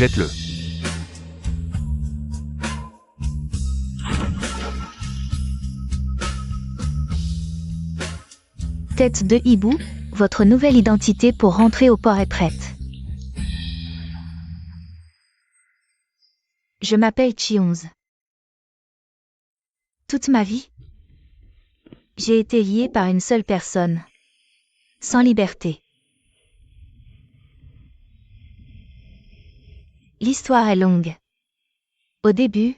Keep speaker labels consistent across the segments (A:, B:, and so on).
A: Jette-le.
B: Tête de hibou, votre nouvelle identité pour rentrer au port est prête. Je m'appelle Chionz. Toute ma vie, j'ai été liée par une seule personne. Sans liberté. L'histoire est longue. Au début,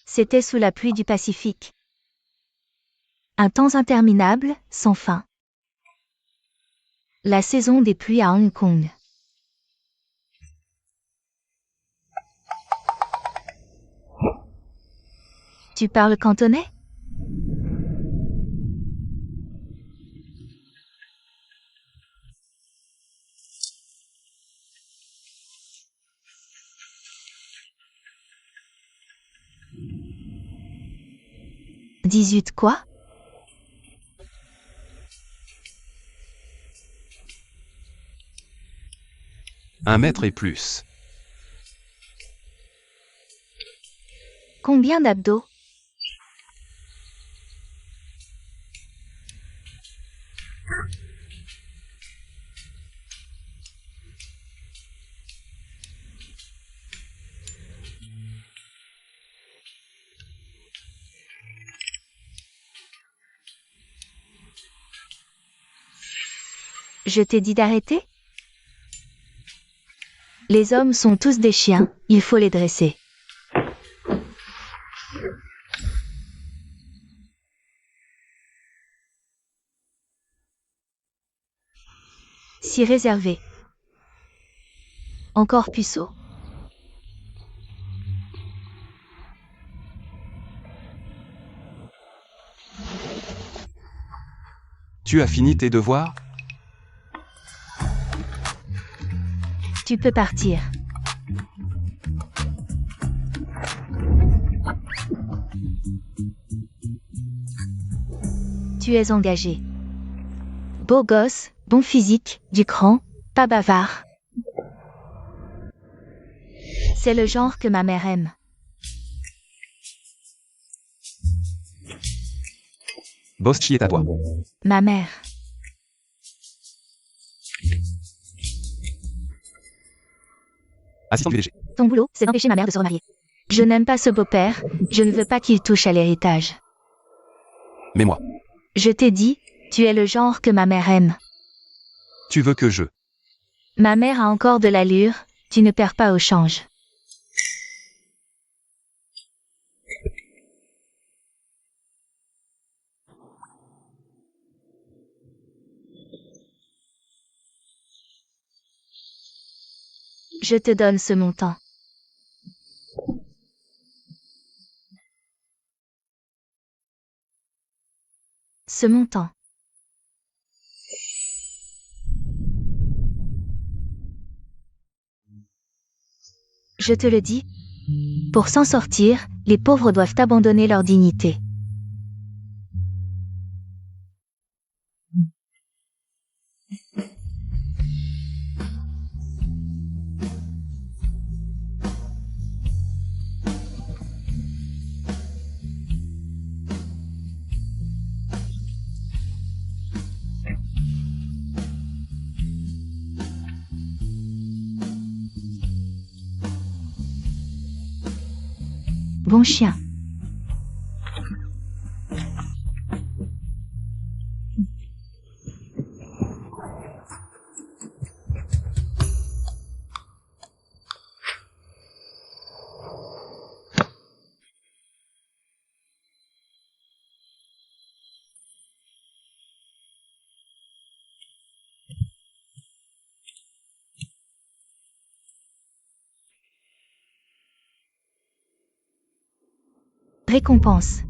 B: c'était sous la pluie du Pacifique. Un temps interminable, sans fin. La saison des pluies à Hong Kong. Tu parles cantonais? « 18 quoi?
A: Un mètre et plus.
B: Combien d'abdos? Je t'ai dit d'arrêter? Les hommes sont tous des chiens, il faut les dresser. Si réservé. Encore puceau.
A: Tu as fini tes devoirs?
B: Tu peux partir. Tu es engagé. Beau gosse, bon physique, du cran, pas bavard. C'est le genre que ma mère aime.
A: Boschi est à toi.
B: Ma mère.
A: Assistant du VG.
B: Ton boulot, c'est d'empêcher ma mère de se remarier. Je n'aime pas ce beau-père, je ne veux pas qu'il touche à l'héritage.
A: Mais moi.
B: Je t'ai dit, tu es le genre que ma mère aime.
A: Tu veux que je...
B: Ma mère a encore de l'allure, tu ne perds pas au change. Je te donne ce montant. Ce montant. Je te le dis. Pour s'en sortir, les pauvres doivent abandonner leur dignité. Bon chien. Récompense.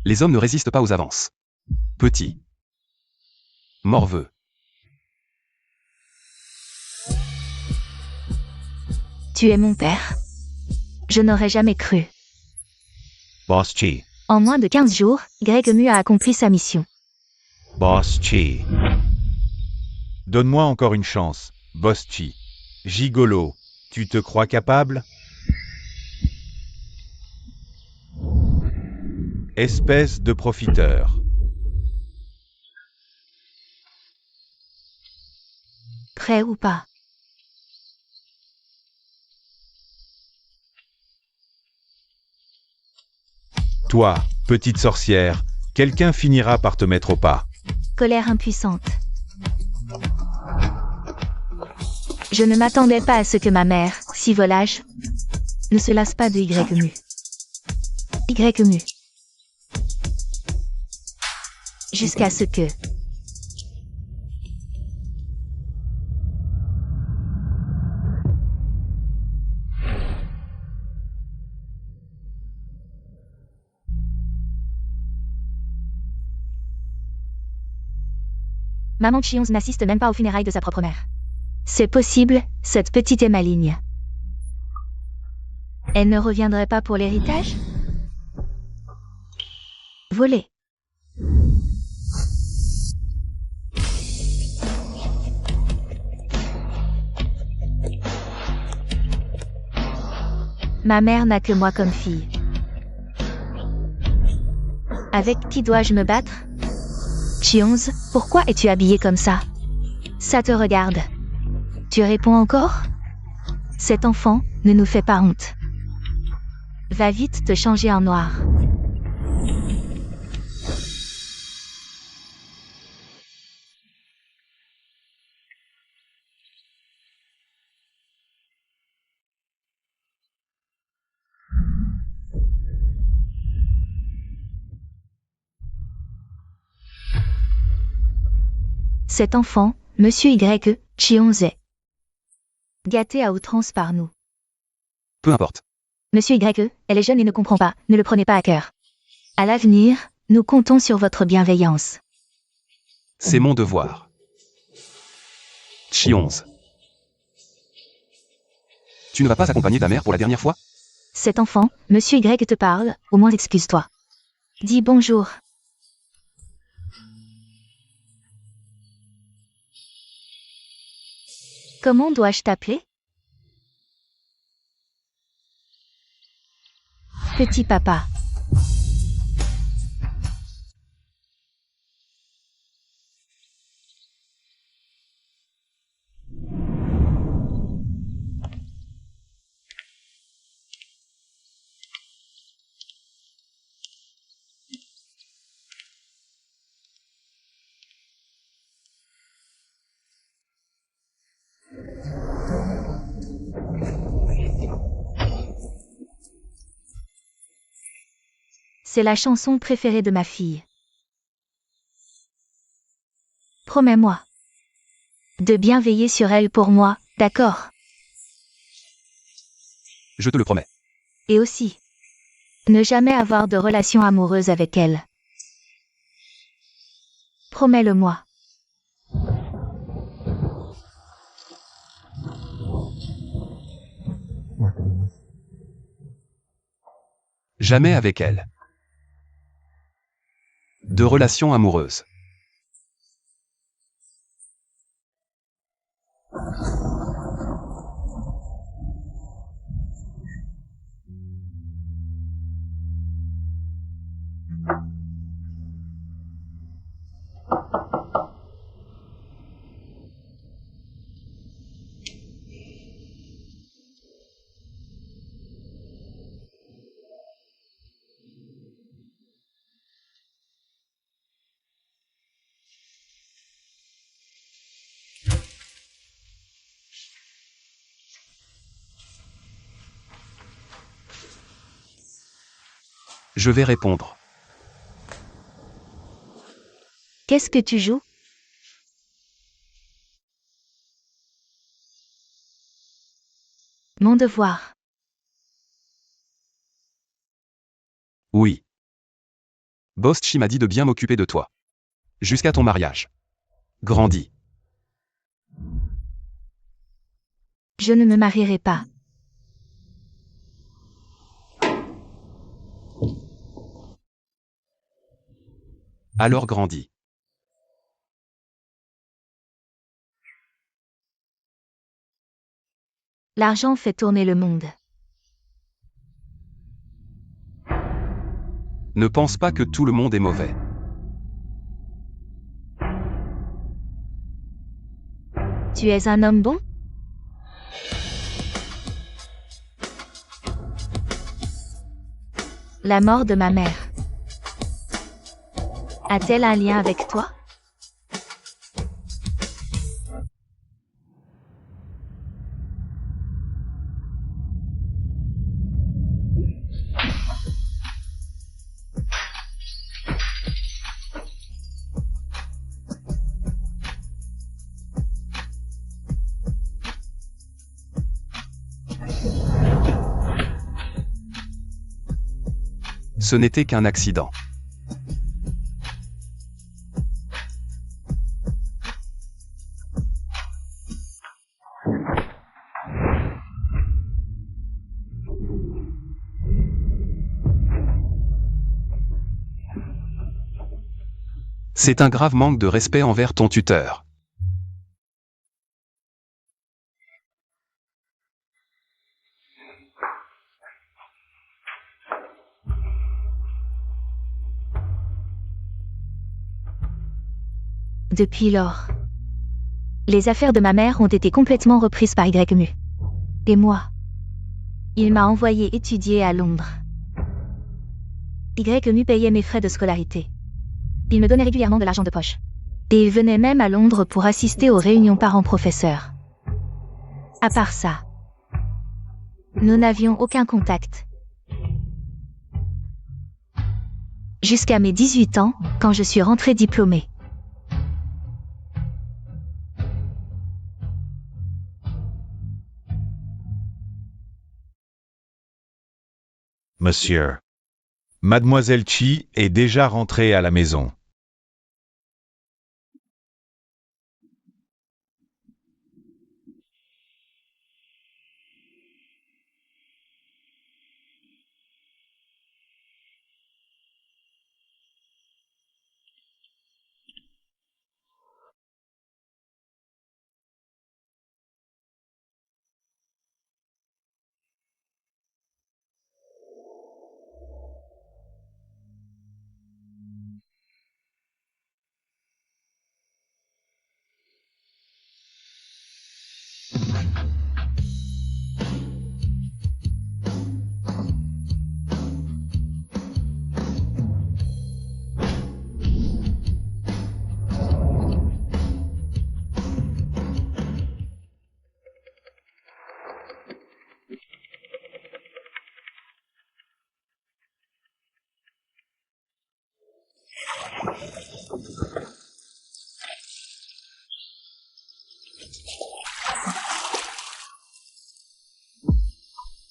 A: Les hommes ne résistent pas aux avances. Petit. Morveux.
B: Tu es mon père. Je n'aurais jamais cru.
C: Boss Chi.
B: En moins de 15 jours, Greg Mu a accompli sa mission.
C: Boss Chi. Donne-moi encore une chance, Boss Chi. Gigolo, tu te crois capable? Espèce de profiteur.
B: Prêt ou pas?
C: Toi, petite sorcière, quelqu'un finira par te mettre au pas.
B: Colère impuissante. Je ne m'attendais pas à ce que ma mère, si volage, ne se lasse pas de YMU. YMU. Jusqu'à ce que... Maman Chionz n'assiste même pas aux funérailles de sa propre mère. C'est possible, cette petite est maligne. Elle ne reviendrait pas pour l'héritage? Voler. Ma mère n'a que moi comme fille. Avec qui dois-je me battre? Chionz, pourquoi es-tu habillée comme ça? Ça te regarde. Tu réponds encore? Cet enfant ne nous fait pas honte. Va vite te changer en noir. Cet enfant, Monsieur Y, Chionz est gâté à outrance par nous.
A: Peu importe.
B: Monsieur Y, elle est jeune et ne comprend pas, ne le prenez pas à cœur. À l'avenir, nous comptons sur votre bienveillance.
A: C'est mon devoir. Chionz. Tu ne vas pas accompagner ta mère pour la dernière fois?
B: Cet enfant, Monsieur Y te parle, au moins excuse-toi. Dis bonjour. Comment dois-je t'appeler? Petit papa. C'est la chanson préférée de ma fille. Promets-moi de bien veiller sur elle pour moi, d'accord?
A: Je te le promets.
B: Et aussi, ne jamais avoir de relation amoureuse avec elle. Promets-le-moi.
A: Jamais avec elle. De relations amoureuses. Je vais répondre.
B: Qu'est-ce que tu joues? Mon devoir.
A: Oui. Boss Chi m'a dit de bien m'occuper de toi. Jusqu'à ton mariage. Grandis.
B: Je ne me marierai pas.
A: Alors grandis.
B: L'argent fait tourner le monde.
A: Ne pense pas que tout le monde est mauvais.
B: Tu es un homme bon? La mort de ma mère. A-t-elle un lien avec toi?
A: Ce n'était qu'un accident. C'est un grave manque de respect envers ton tuteur.
B: Depuis lors, les affaires de ma mère ont été complètement reprises par YMU. Et moi, il m'a envoyé étudier à Londres. YMU payait mes frais de scolarité. Il me donnait régulièrement de l'argent de poche. Et il venait même à Londres pour assister aux réunions parents-professeurs. À part ça, nous n'avions aucun contact. Jusqu'à mes 18 ans, quand je suis rentrée diplômée.
C: Monsieur. Mademoiselle Chi est déjà rentrée à la maison.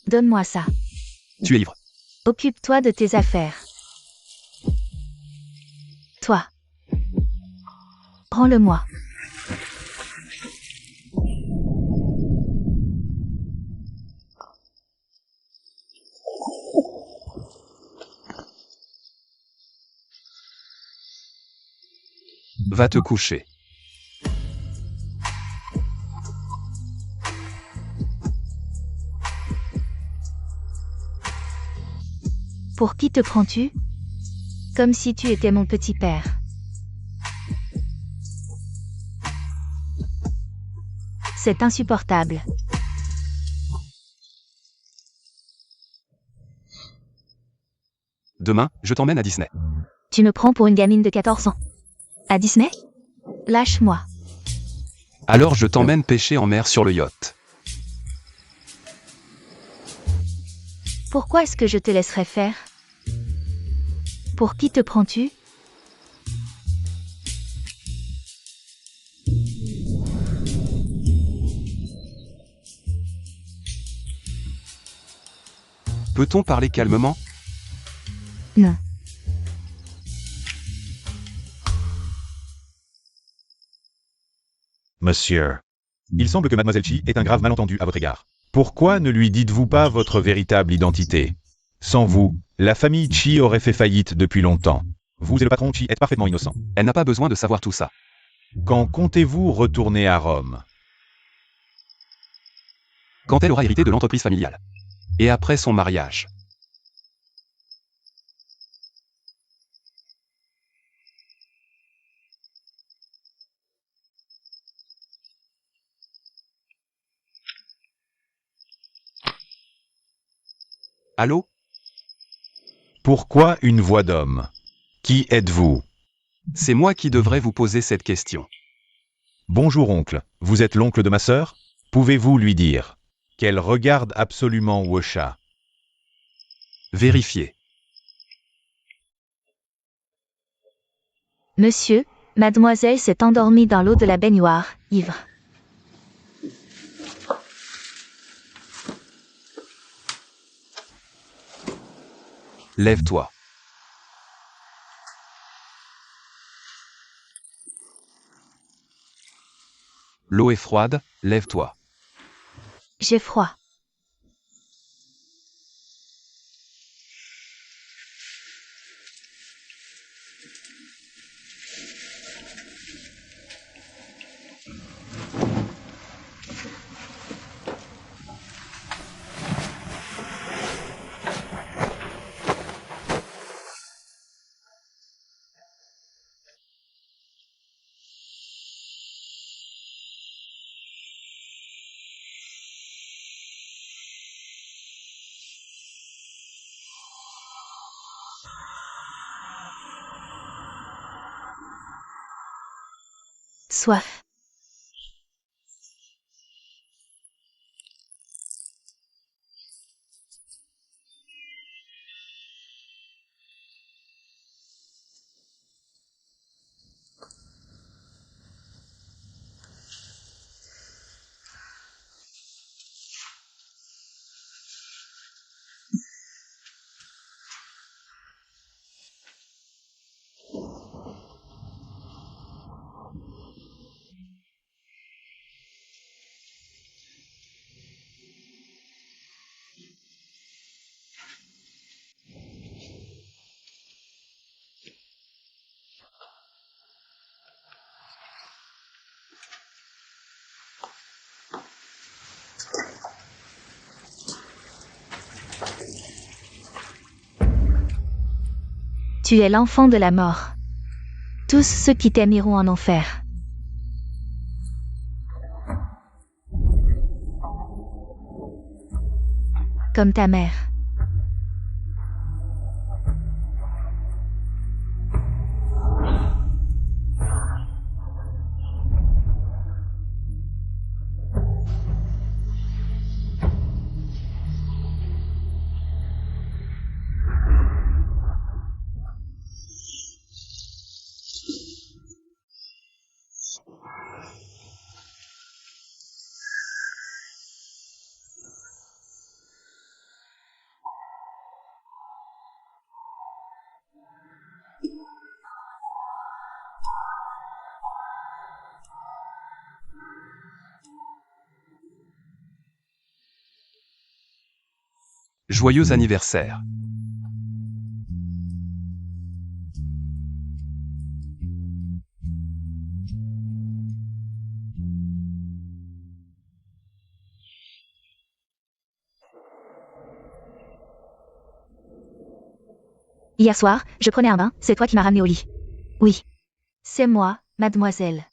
B: Donne-moi ça.
A: Tu es ivre.
B: Occupe-toi de tes affaires. Toi. Rends-le-moi.
A: Va te coucher.
B: Pour qui te prends-tu? Comme si tu étais mon petit père. C'est insupportable.
A: Demain, je t'emmène à Disney.
B: Tu me prends pour une gamine de 14 ans. À Disney? Lâche-moi.
A: Alors je t'emmène pêcher en mer sur le yacht.
B: Pourquoi est-ce que je te laisserais faire? Pour qui te prends-tu?
A: Peut-on parler calmement?
B: Non.
C: Monsieur. Il semble que Mademoiselle Chi ait un grave malentendu à votre égard. Pourquoi ne lui dites-vous pas votre véritable identité? Sans vous, la famille Chi aurait fait faillite depuis longtemps. Vous et le patron Chi êtes parfaitement innocents.
A: Elle n'a pas besoin de savoir tout ça.
C: Quand comptez-vous retourner à Rome?
A: Quand elle aura hérité de l'entreprise familiale. Et après son mariage. Allô?
C: Pourquoi une voix d'homme? Qui êtes-vous?
A: C'est moi qui devrais vous poser cette question.
C: Bonjour oncle, vous êtes l'oncle de ma sœur? Pouvez-vous lui dire qu'elle regarde absolument Wosha?
A: Vérifiez.
B: Monsieur, mademoiselle s'est endormie dans l'eau de la baignoire, ivre.
A: Lève-toi. L'eau est froide, lève-toi.
B: J'ai froid. Soif. Tu es l'enfant de la mort. Tous ceux qui t'aiment iront en enfer. Comme ta mère.
A: Joyeux anniversaire.
B: Hier soir, je prenais un bain, c'est toi qui m'as ramené au lit. Oui. C'est moi, mademoiselle.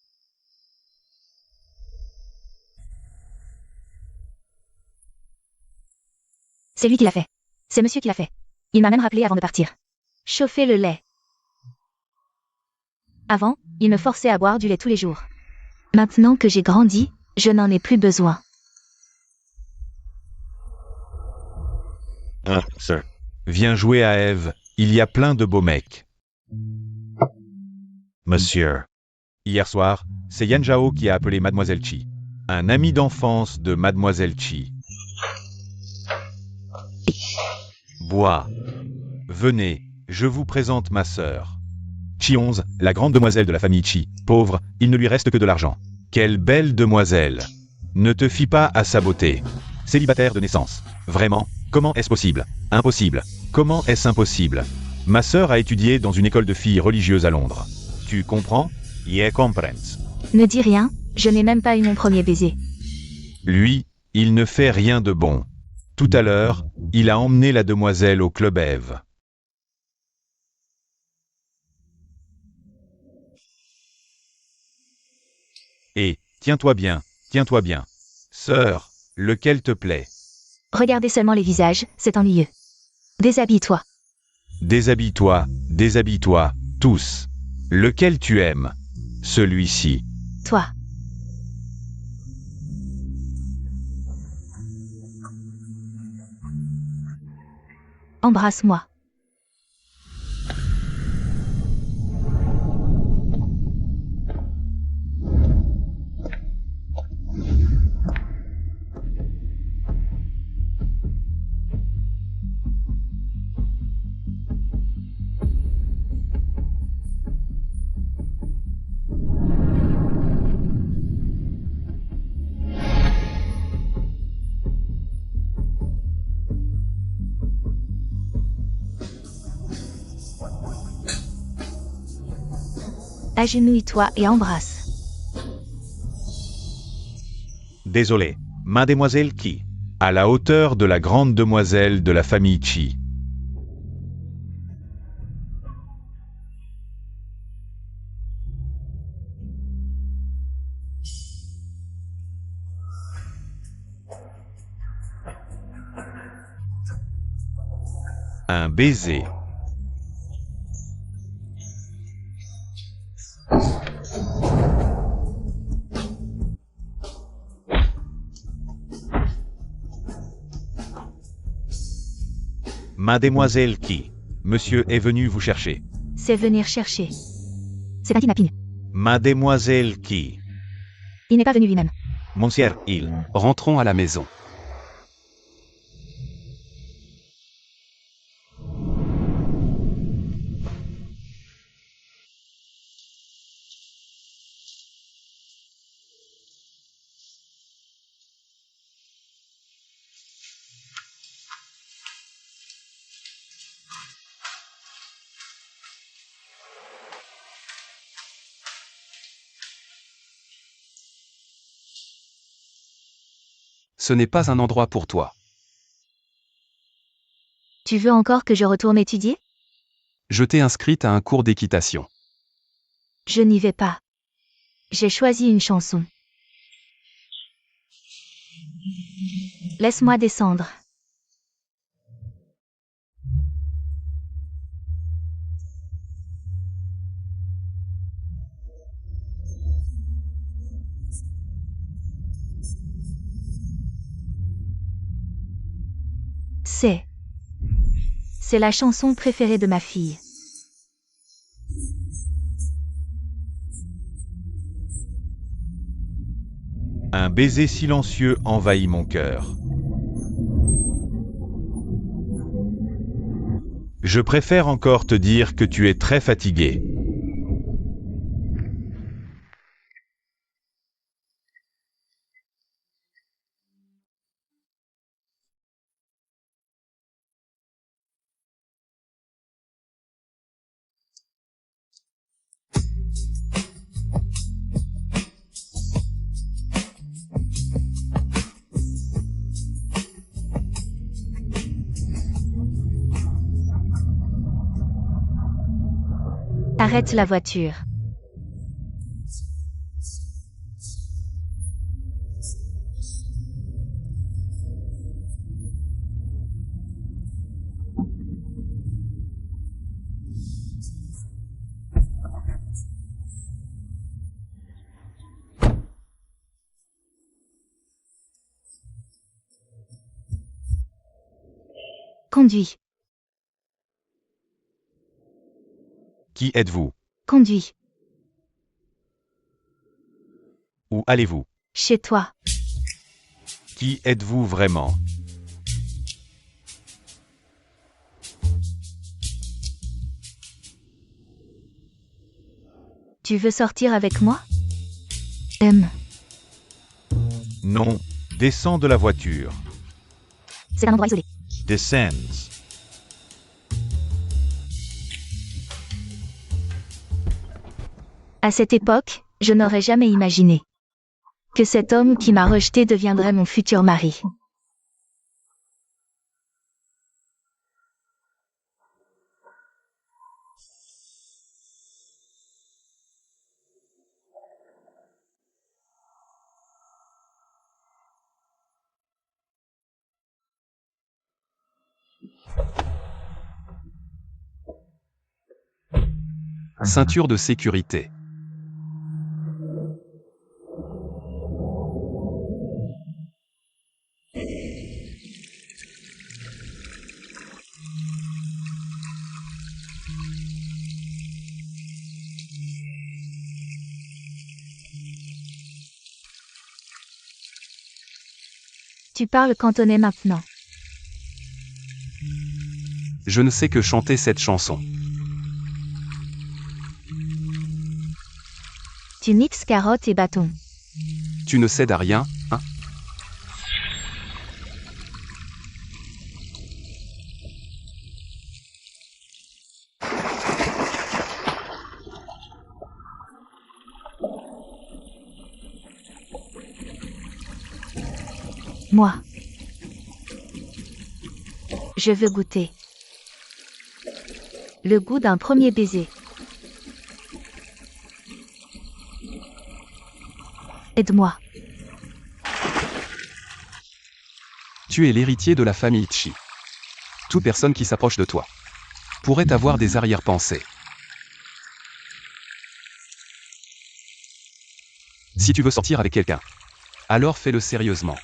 B: C'est lui qui l'a fait. C'est monsieur qui l'a fait. Il m'a même rappelé avant de partir. Chauffer le lait. Avant, il me forçait à boire du lait tous les jours. Maintenant que j'ai grandi, je n'en ai plus besoin.
C: Sir. Viens jouer à Ève, il y a plein de beaux mecs. Monsieur. Hier soir, c'est Yan Zhao qui a appelé Mademoiselle Chi. Un ami d'enfance de Mademoiselle Chi. Bois. Venez, je vous présente ma sœur. Chi 11, la grande demoiselle de la famille Chi. Pauvre, il ne lui reste que de l'argent. Quelle belle demoiselle. Ne te fie pas à sa beauté. Célibataire de naissance. Vraiment, comment est-ce possible? Impossible. Comment est-ce impossible? Ma sœur a étudié dans une école de filles religieuses à Londres. Tu comprends? Yeah, comprens.
B: Ne dis rien, je n'ai même pas eu mon premier baiser.
C: Lui, il ne fait rien de bon. Tout à l'heure, il a emmené la demoiselle au Club Ève. Et, tiens-toi bien, tiens-toi bien. Sœur, lequel te plaît?
B: Regardez seulement les visages, c'est ennuyeux. Déshabille-toi.
C: Déshabille-toi, tous. Lequel tu aimes? Celui-ci.
B: Toi. Embrasse-moi. Agenouille-toi et embrasse.
C: Désolé, mademoiselle qui? À la hauteur de la grande demoiselle de la famille Chi. Un baiser. Mademoiselle qui? Monsieur est venu vous chercher.
B: C'est venir chercher. C'est un kidnapping.
C: Mademoiselle qui?
B: Il n'est pas venu lui-même.
C: Monsieur, il.
A: Rentrons à la maison. Ce n'est pas un endroit pour toi.
B: Tu veux encore que je retourne étudier?
A: Je t'ai inscrite à un cours d'équitation.
B: Je n'y vais pas. J'ai choisi une chanson. Laisse-moi descendre. C'est la chanson préférée de ma fille.
C: Un baiser silencieux envahit mon cœur. Je préfère encore te dire que tu es très fatigué.
B: Arrête la voiture. Conduis.
C: Qui êtes-vous?
B: Conduis.
C: Où allez-vous?
B: Chez toi.
C: Qui êtes-vous vraiment?
B: Tu veux sortir avec moi? M.
C: Non, descends de la voiture.
B: C'est un endroit isolé.
C: Descends.
B: À cette époque, je n'aurais jamais imaginé que cet homme qui m'a rejeté deviendrait mon futur mari.
A: Ceinture de sécurité.
B: Tu parles cantonais maintenant.
A: Je ne sais que chanter cette chanson.
B: Tu mixes carottes et bâtons.
A: Tu ne cèdes à rien, hein?
B: Moi. Je veux goûter. Le goût d'un premier baiser. Aide-moi.
A: Tu es l'héritier de la famille Chi. Toute personne qui s'approche de toi pourrait avoir des arrière-pensées. Si tu veux sortir avec quelqu'un, alors fais-le sérieusement.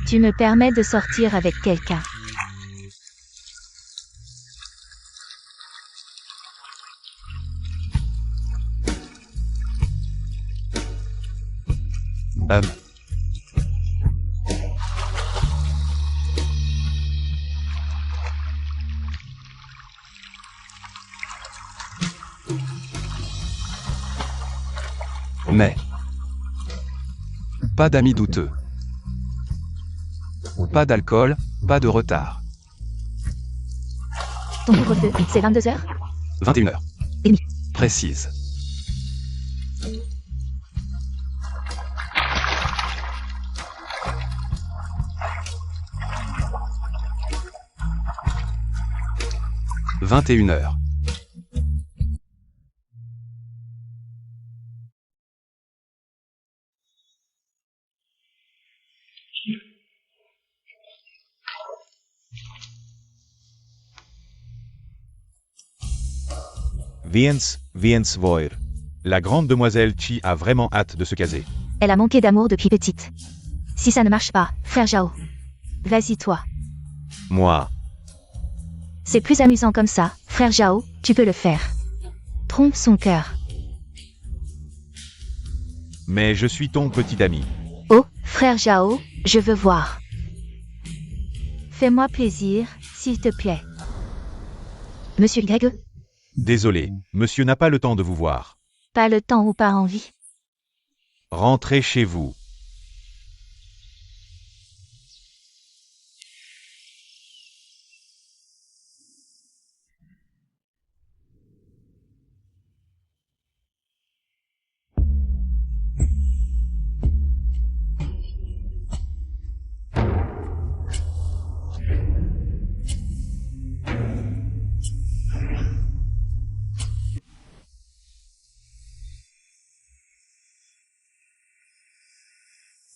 B: Tu me permets de sortir avec quelqu'un.
A: Mais pas d'amis douteux. Pas d'alcool, pas de retard.
B: Ton couvre-feu, c'est 22h
A: 21h.
B: Et demi.
A: Précise. « 21h.
C: Viens voir. La grande demoiselle Chi a vraiment hâte de se caser.
B: Elle a manqué d'amour depuis petite. Si ça ne marche pas, frère Zhao. Vas-y toi.
C: Moi.
B: C'est plus amusant comme ça, frère Zhao, tu peux le faire. Trompe son cœur.
C: Mais je suis ton petit ami.
B: Oh, frère Zhao, je veux voir. Fais-moi plaisir, s'il te plaît. Monsieur Y.
C: Désolé, monsieur n'a pas le temps de vous voir.
B: Pas le temps ou pas envie.
C: Rentrez chez vous.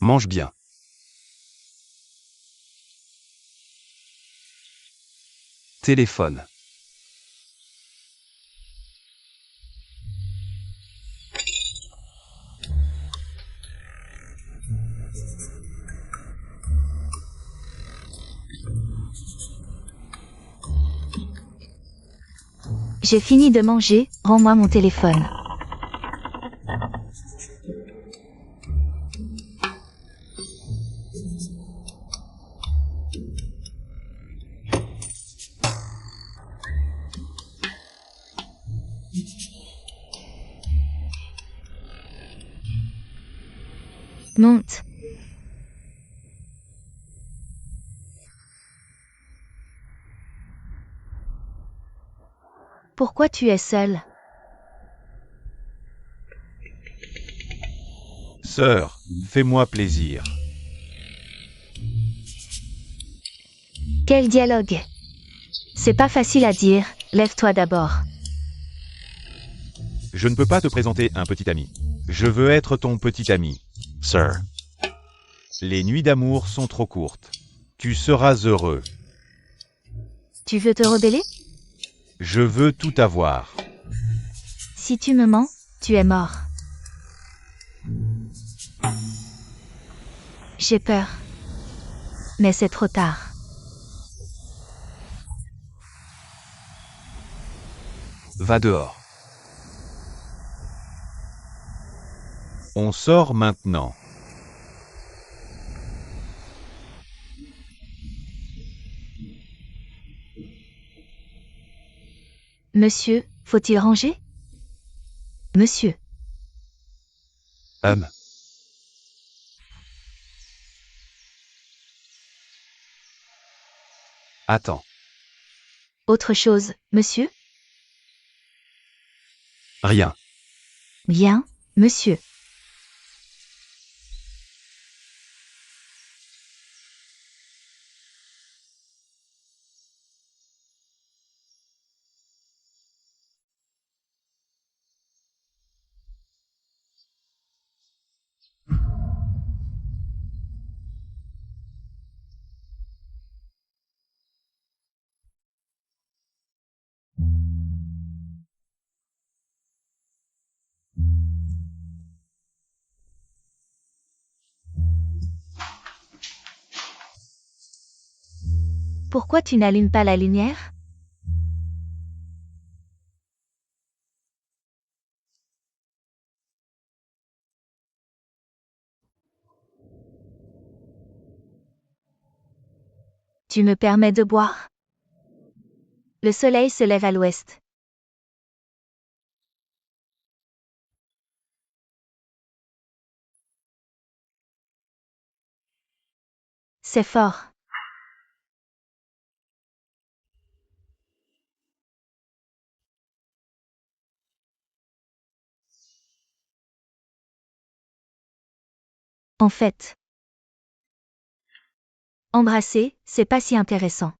A: Mange bien. Téléphone.
B: J'ai fini de manger, rends-moi mon téléphone. Monte. Pourquoi tu es seule?
C: Sœur, fais-moi plaisir.
B: Quel dialogue? C'est pas facile à dire, lève-toi d'abord.
C: Je ne peux pas te présenter un petit ami. Je veux être ton petit ami, sir. Les nuits d'amour sont trop courtes. Tu seras heureux.
B: Tu veux te rebeller?
C: Je veux tout avoir.
B: Si tu me mens, tu es mort. J'ai peur. Mais c'est trop tard.
A: Va dehors.
C: On sort maintenant.
B: Monsieur, faut-il ranger? Monsieur.
A: Attends.
B: Autre chose, monsieur?
A: Rien.
B: Bien, monsieur. Pourquoi tu n'allumes pas la lumière? Tu me permets de boire? Le soleil se lève à l'ouest. C'est fort. En fait, embrasser, c'est pas si intéressant.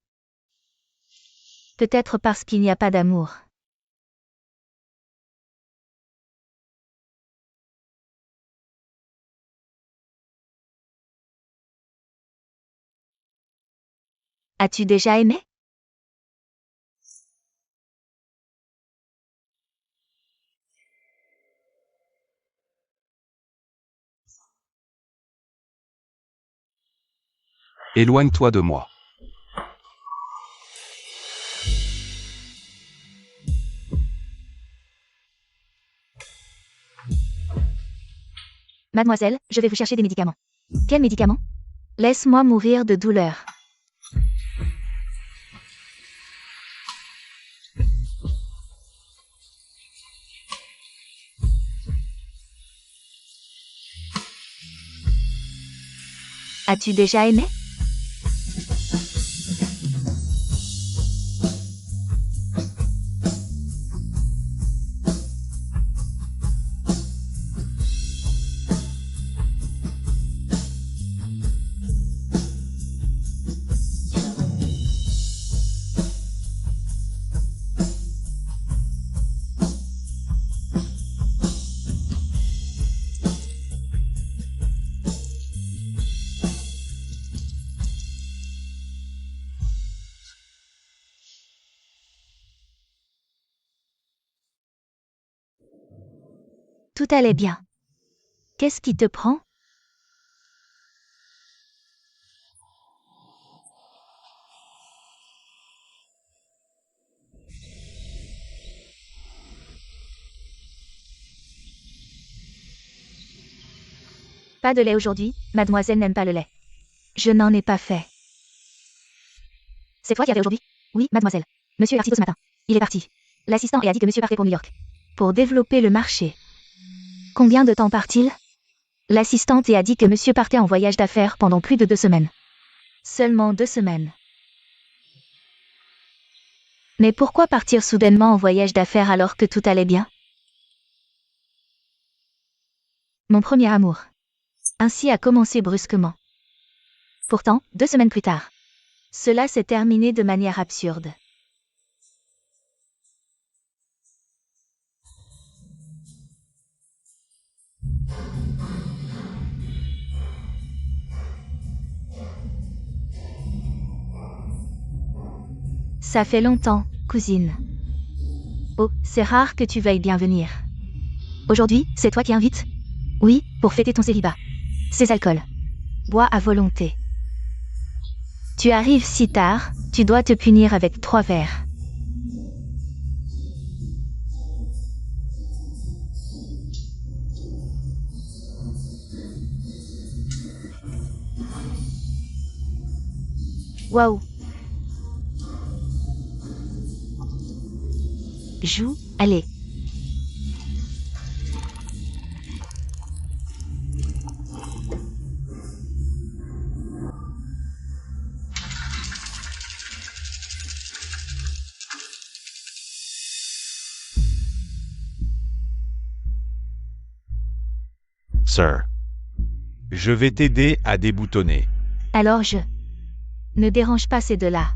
B: Peut-être parce qu'il n'y a pas d'amour. As-tu déjà aimé?
A: Éloigne-toi de moi.
B: Mademoiselle, je vais vous chercher des médicaments. Quels médicaments? Laisse-moi mourir de douleur. As-tu déjà aimé? Tout allait bien. Qu'est-ce qui te prend? Pas de lait aujourd'hui, mademoiselle n'aime pas le lait. Je n'en ai pas fait. C'est toi qui avais aujourd'hui? Oui, mademoiselle. Monsieur est parti tôt ce matin. Il est parti. L'assistant a dit que monsieur partait pour New York. Pour développer le marché. Combien de temps part-il? l'assistante et a dit que monsieur partait en voyage d'affaires pendant plus de 2 semaines. Seulement 2 semaines. Mais pourquoi partir soudainement en voyage d'affaires alors que tout allait bien? Mon premier amour. Ainsi a commencé brusquement. Pourtant, 2 semaines plus tard, cela s'est terminé de manière absurde. Ça fait longtemps, cousine. Oh, c'est rare que tu veuilles bien venir. Aujourd'hui, c'est toi qui invites? Oui, pour fêter ton célibat. Ces alcools. Bois à volonté. Tu arrives si tard, tu dois te punir avec 3 verres. Waouh. Joue, allez.
C: Sir. Je vais t'aider à déboutonner.
B: Alors ne dérange pas ces deux-là.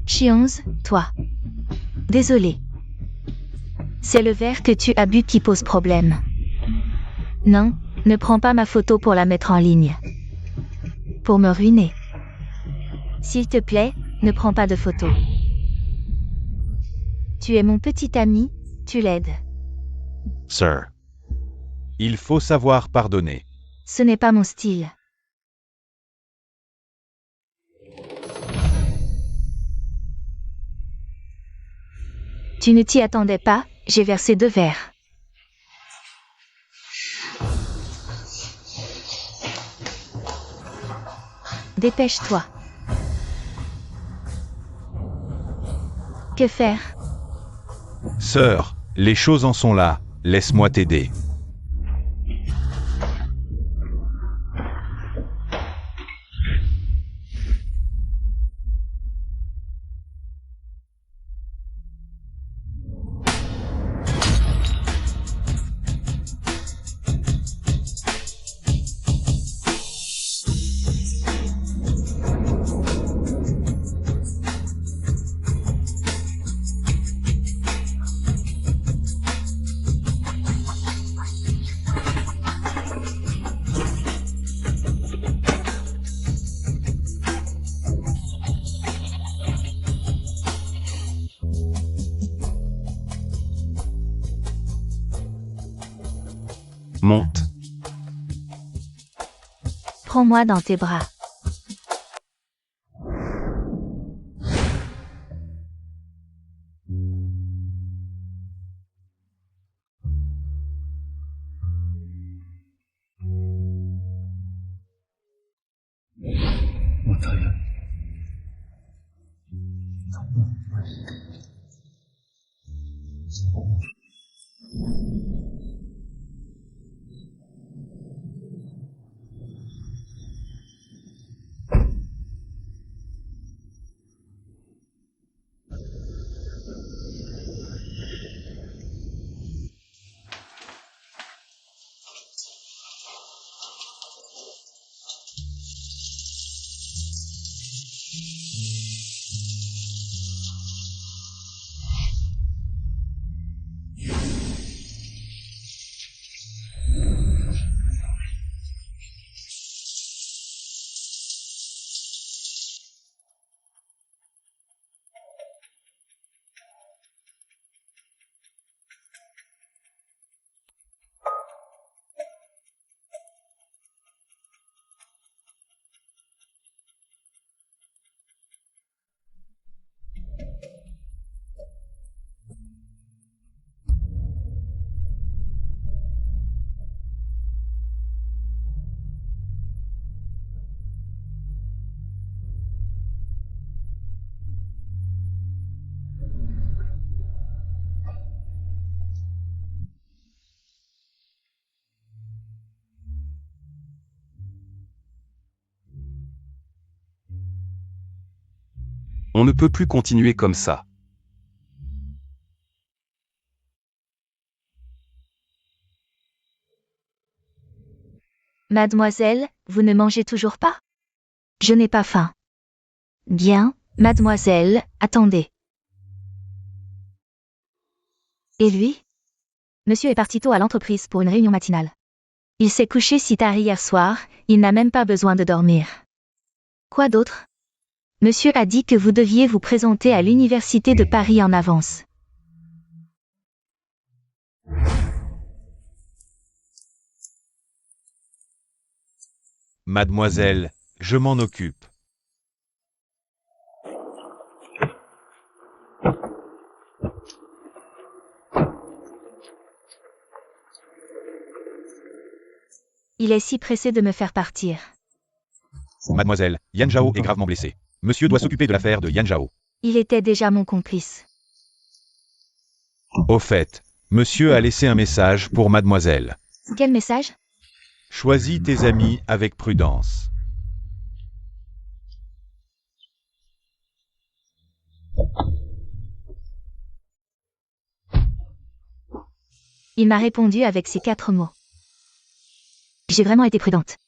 B: Chionze, toi. Désolé. C'est le verre que tu as bu qui pose problème. Non, ne prends pas ma photo pour la mettre en ligne. Pour me ruiner. S'il te plaît, ne prends pas de photo. Tu es mon petit ami, tu l'aides.
C: Sir. Il faut savoir pardonner.
B: Ce n'est pas mon style. Tu ne t'y attendais pas, j'ai versé 2 verres. Dépêche-toi. Que faire?
C: Sœur, les choses en sont là, laisse-moi t'aider.
A: Monte.
B: Prends-moi dans tes bras.
A: On ne peut plus continuer comme ça.
B: Mademoiselle, vous ne mangez toujours pas? Je n'ai pas faim. Bien, mademoiselle, attendez. Et lui? Monsieur est parti tôt à l'entreprise pour une réunion matinale. Il s'est couché si tard hier soir, il n'a même pas besoin de dormir. Quoi d'autre? Monsieur a dit que vous deviez vous présenter à l'université de Paris en avance.
C: Mademoiselle, je m'en occupe.
B: Il est si pressé de me faire partir.
C: Mademoiselle, Yan Zhao est gravement blessé. Monsieur doit s'occuper de l'affaire de Yan Zhao.
B: Il était déjà mon complice.
C: Au fait, monsieur a laissé un message pour mademoiselle.
B: Quel message?
C: Choisis tes amis avec prudence.
B: Il m'a répondu avec ces 4 mots. J'ai vraiment été prudente.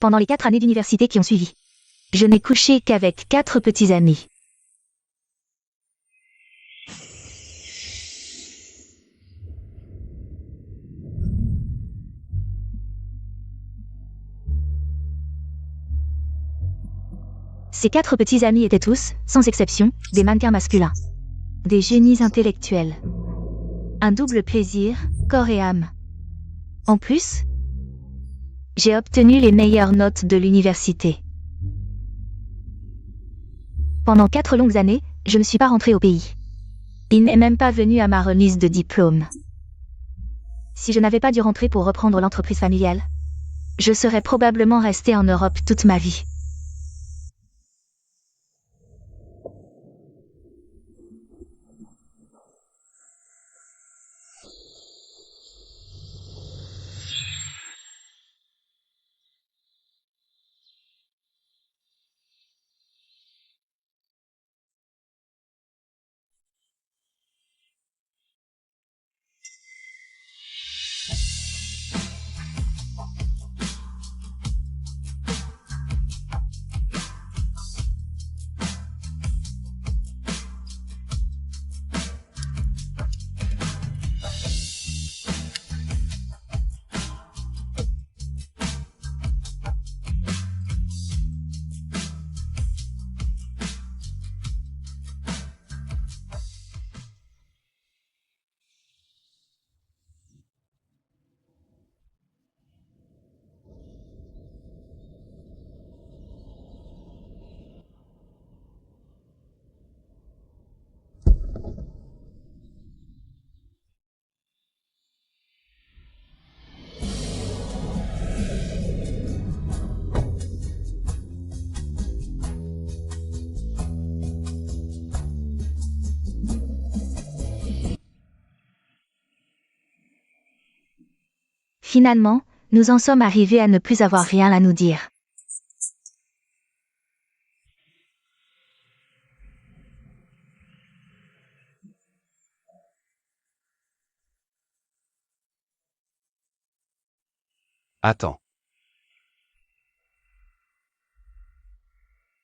B: Pendant les 4 années d'université qui ont suivi, je n'ai couché qu'avec 4 petits amis. Ces 4 petits amis étaient tous, sans exception, des mannequins masculins. Des génies intellectuels. Un double plaisir, corps et âme. En plus, j'ai obtenu les meilleures notes de l'université. Pendant 4 longues années, je ne suis pas rentrée au pays. Il n'est même pas venu à ma remise de diplôme. Si je n'avais pas dû rentrer pour reprendre l'entreprise familiale, je serais probablement restée en Europe toute ma vie. Finalement, nous en sommes arrivés à ne plus avoir rien à nous dire.
A: Attends.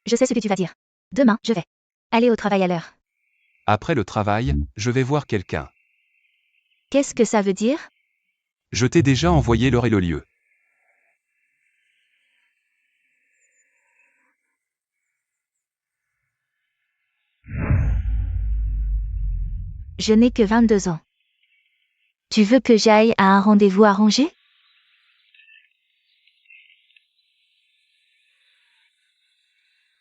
B: Je sais ce que tu vas dire. Demain, je vais aller au travail à l'heure.
A: Après le travail, je vais voir quelqu'un.
B: Qu'est-ce que ça veut dire?
A: Je t'ai déjà envoyé l'heure et le lieu.
B: Je n'ai que 22 ans. Tu veux que j'aille à un rendez-vous arrangé?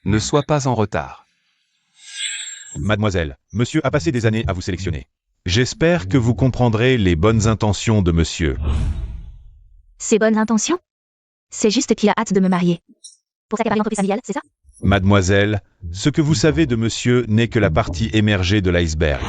A: Ne sois pas en retard.
C: Mademoiselle, monsieur a passé des années à vous sélectionner. J'espère que vous comprendrez les bonnes intentions de monsieur.
B: Ses bonnes intentions? C'est juste qu'il a hâte de me marier. Pour sa entreprise familiale, c'est ça?
C: Mademoiselle, ce que vous savez de monsieur n'est que la partie émergée de l'iceberg.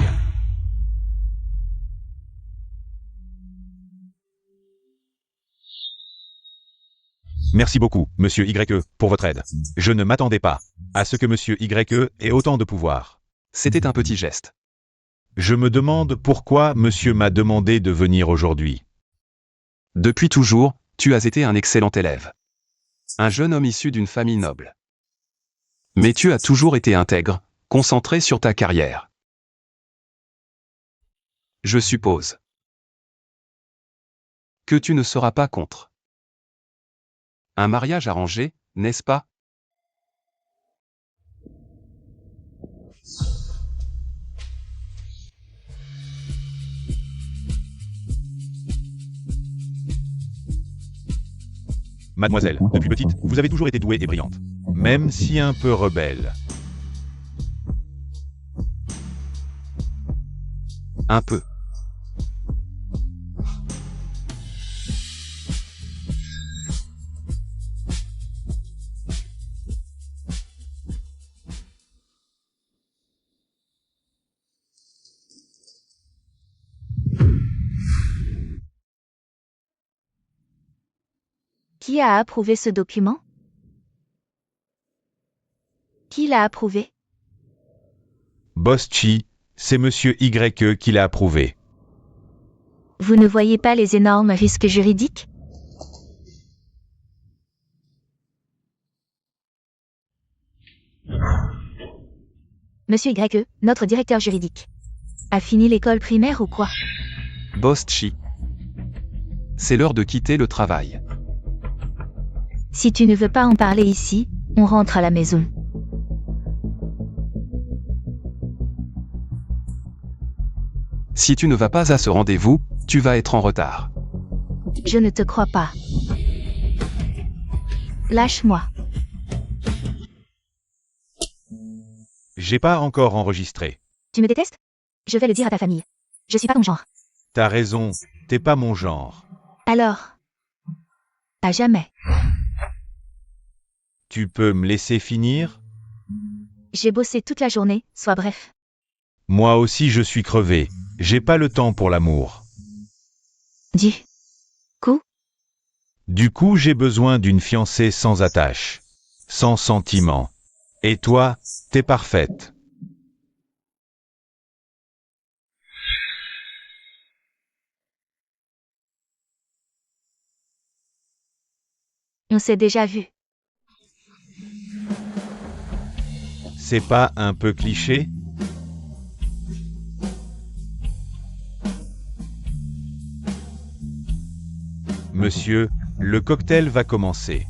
C: Merci beaucoup, monsieur YE, pour votre aide. Je ne m'attendais pas à ce que monsieur YE ait autant de pouvoir.
A: C'était un petit geste.
C: Je me demande pourquoi monsieur m'a demandé de venir aujourd'hui.
A: Depuis toujours, tu as été un excellent élève. Un jeune homme issu d'une famille noble. Mais tu as toujours été intègre, concentré sur ta carrière. Je suppose que tu ne seras pas contre un mariage arrangé, n'est-ce pas?
C: Mademoiselle, depuis petite, vous avez toujours été douée et brillante. Même si un peu rebelle.
A: Un peu.
B: Qui a approuvé ce document? Qui l'a approuvé?
C: Boss Chi, c'est monsieur YE qui l'a approuvé.
B: Vous ne voyez pas les énormes risques juridiques? Monsieur YE, notre directeur juridique. A fini l'école primaire ou quoi?
A: Boss Chi. C'est l'heure de quitter le travail.
B: Si tu ne veux pas en parler ici, on rentre à la maison.
A: Si tu ne vas pas à ce rendez-vous, tu vas être en retard.
B: Je ne te crois pas. Lâche-moi.
C: J'ai pas encore enregistré.
B: Tu me détestes? Je vais le dire à ta famille. Je suis pas ton genre.
C: T'as raison, t'es pas mon genre.
B: Alors? À jamais.
C: Tu peux me laisser finir?
B: J'ai bossé toute la journée, sois bref.
C: Moi aussi je suis crevé. J'ai pas le temps pour l'amour. Du coup j'ai besoin d'une fiancée sans attache. Sans sentiment. Et toi, t'es parfaite.
B: On s'est déjà vu.
C: C'est pas un peu cliché? Monsieur, le cocktail va commencer.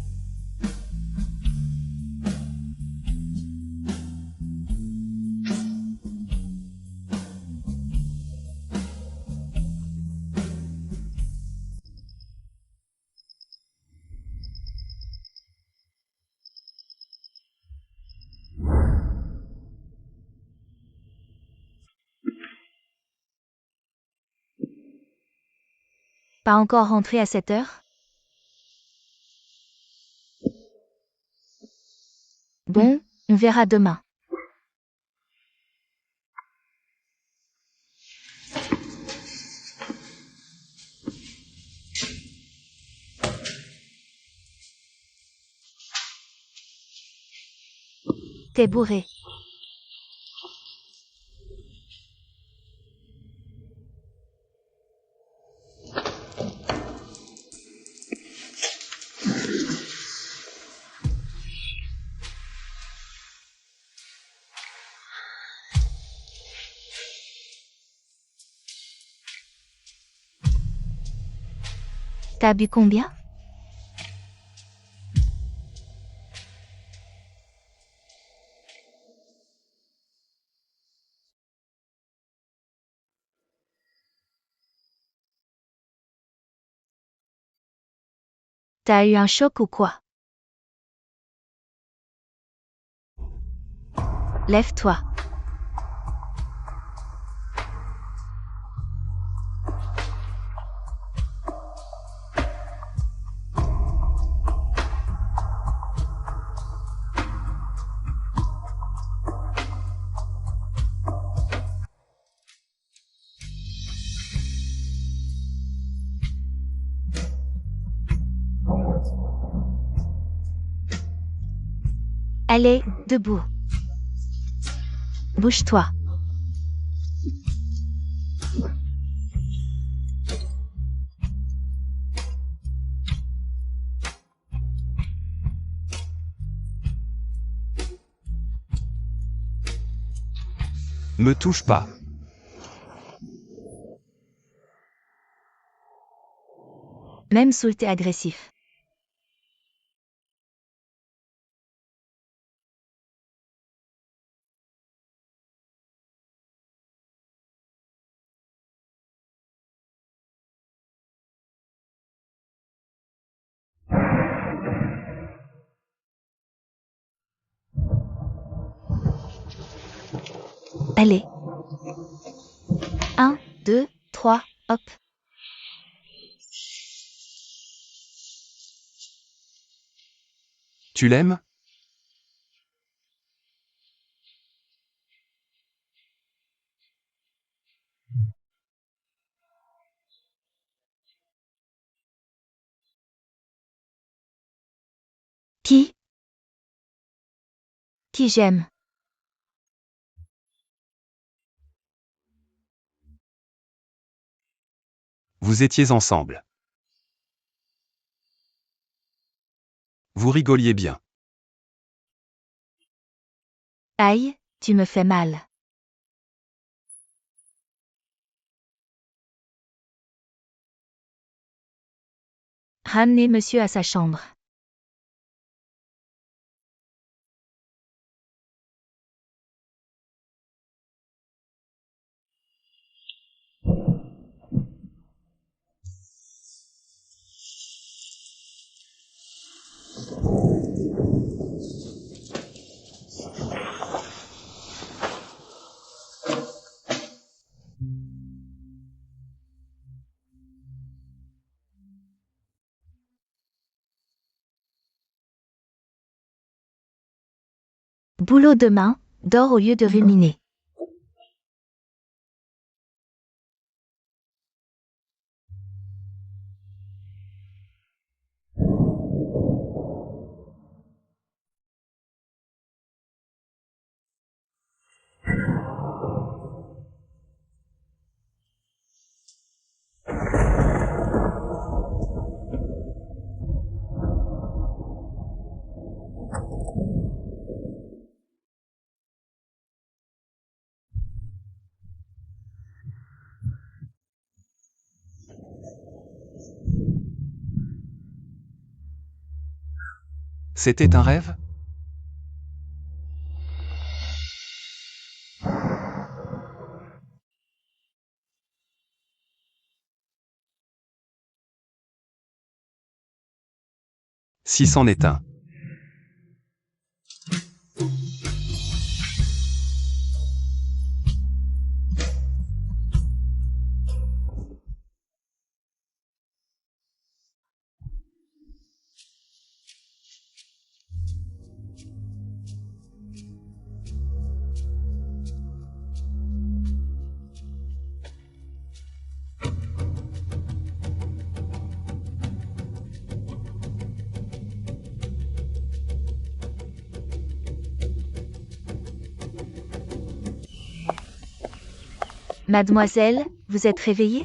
B: Pas encore rentré à 7 heures? Bon, on verra demain. T'es bourré. T'as bu combien? T'as eu un choc ou quoi? Lève-toi. Allez, debout. Bouge-toi.
A: Me touche pas.
B: Même Soult est agressif. Allez. 1, 2, 3, hop.
A: Tu l'aimes?
B: Qui? Qui j'aime?
A: Vous étiez ensemble. Vous rigoliez bien.
B: Aïe, tu me fais mal. Ramenez monsieur à sa chambre. Boulot demain, dors au lieu de ruminer.
A: C'était un rêve? Si c'en est un.
B: Mademoiselle, vous êtes réveillée?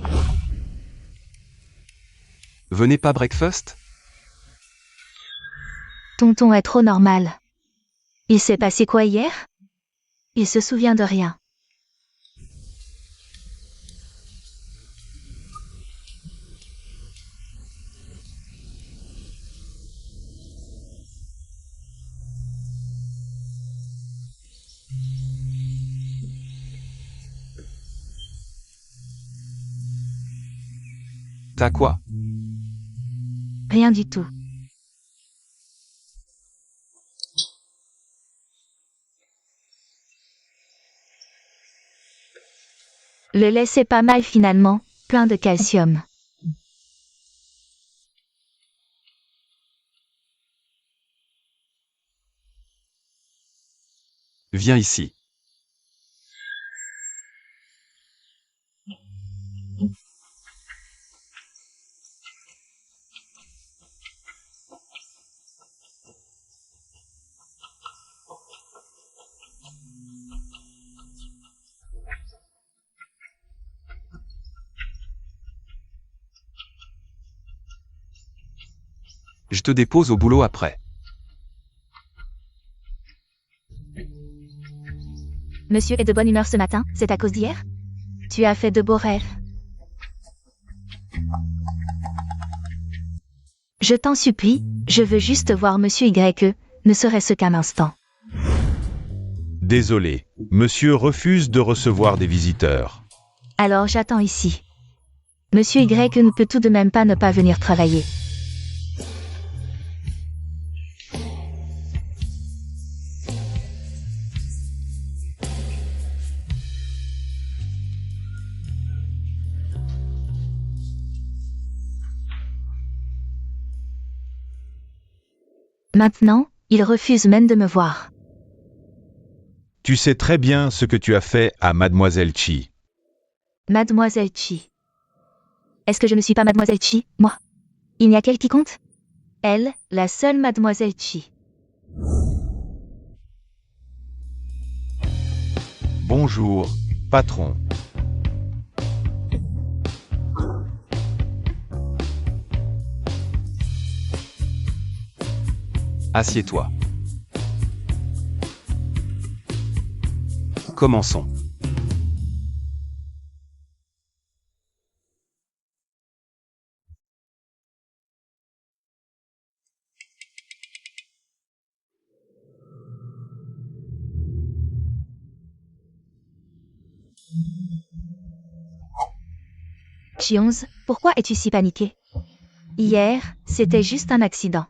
A: Venez pas breakfast?
B: Tonton est trop normal. Il s'est passé quoi hier? Il se souvient de rien.
A: T'as quoi?
B: Rien du tout. Le lait c'est pas mal finalement, plein de calcium.
A: Viens ici. Je te dépose au boulot après.
B: Monsieur est de bonne humeur ce matin, c'est à cause d'hier? Tu as fait de beaux rêves. Je t'en supplie, je veux juste voir Monsieur Y, ne serait-ce qu'un instant.
C: Désolé, monsieur refuse de recevoir des visiteurs.
B: Alors j'attends ici. Monsieur Y ne peut tout de même pas ne pas venir travailler. Maintenant, il refuse même de me voir.
C: Tu sais très bien ce que tu as fait à Mademoiselle Chi.
B: Mademoiselle Chi. Est-ce que je ne suis pas Mademoiselle Chi, moi? Il n'y a qu'elle qui compte? Elle, la seule Mademoiselle Chi.
C: Bonjour, patron.
A: Assieds-toi. Commençons.
B: Chi-11, pourquoi es-tu si paniqué? Hier, c'était juste un accident.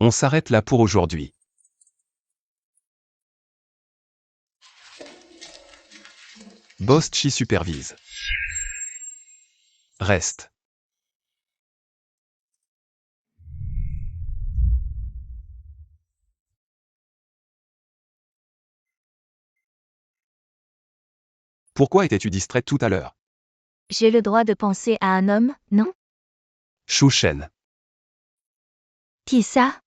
A: On s'arrête là pour aujourd'hui. Boss Chi supervise. Reste. Pourquoi étais-tu distraite tout à l'heure?
B: J'ai le droit de penser à un homme, non?
A: Shu Shen,
B: Qui ça?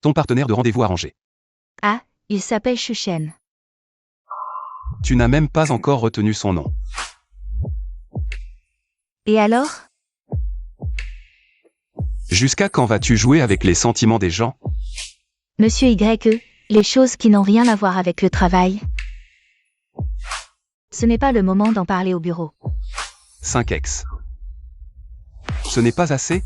A: ton partenaire de rendez-vous arrangé.
B: Ah, il s'appelle Shushen.
A: Tu n'as même pas encore retenu son nom.
B: Et alors?
A: Jusqu'à quand vas-tu jouer avec les sentiments des gens?
B: Monsieur Y, les choses qui n'ont rien à voir avec le travail. Ce n'est pas le moment d'en parler au bureau.
A: 5x. Ce n'est pas assez?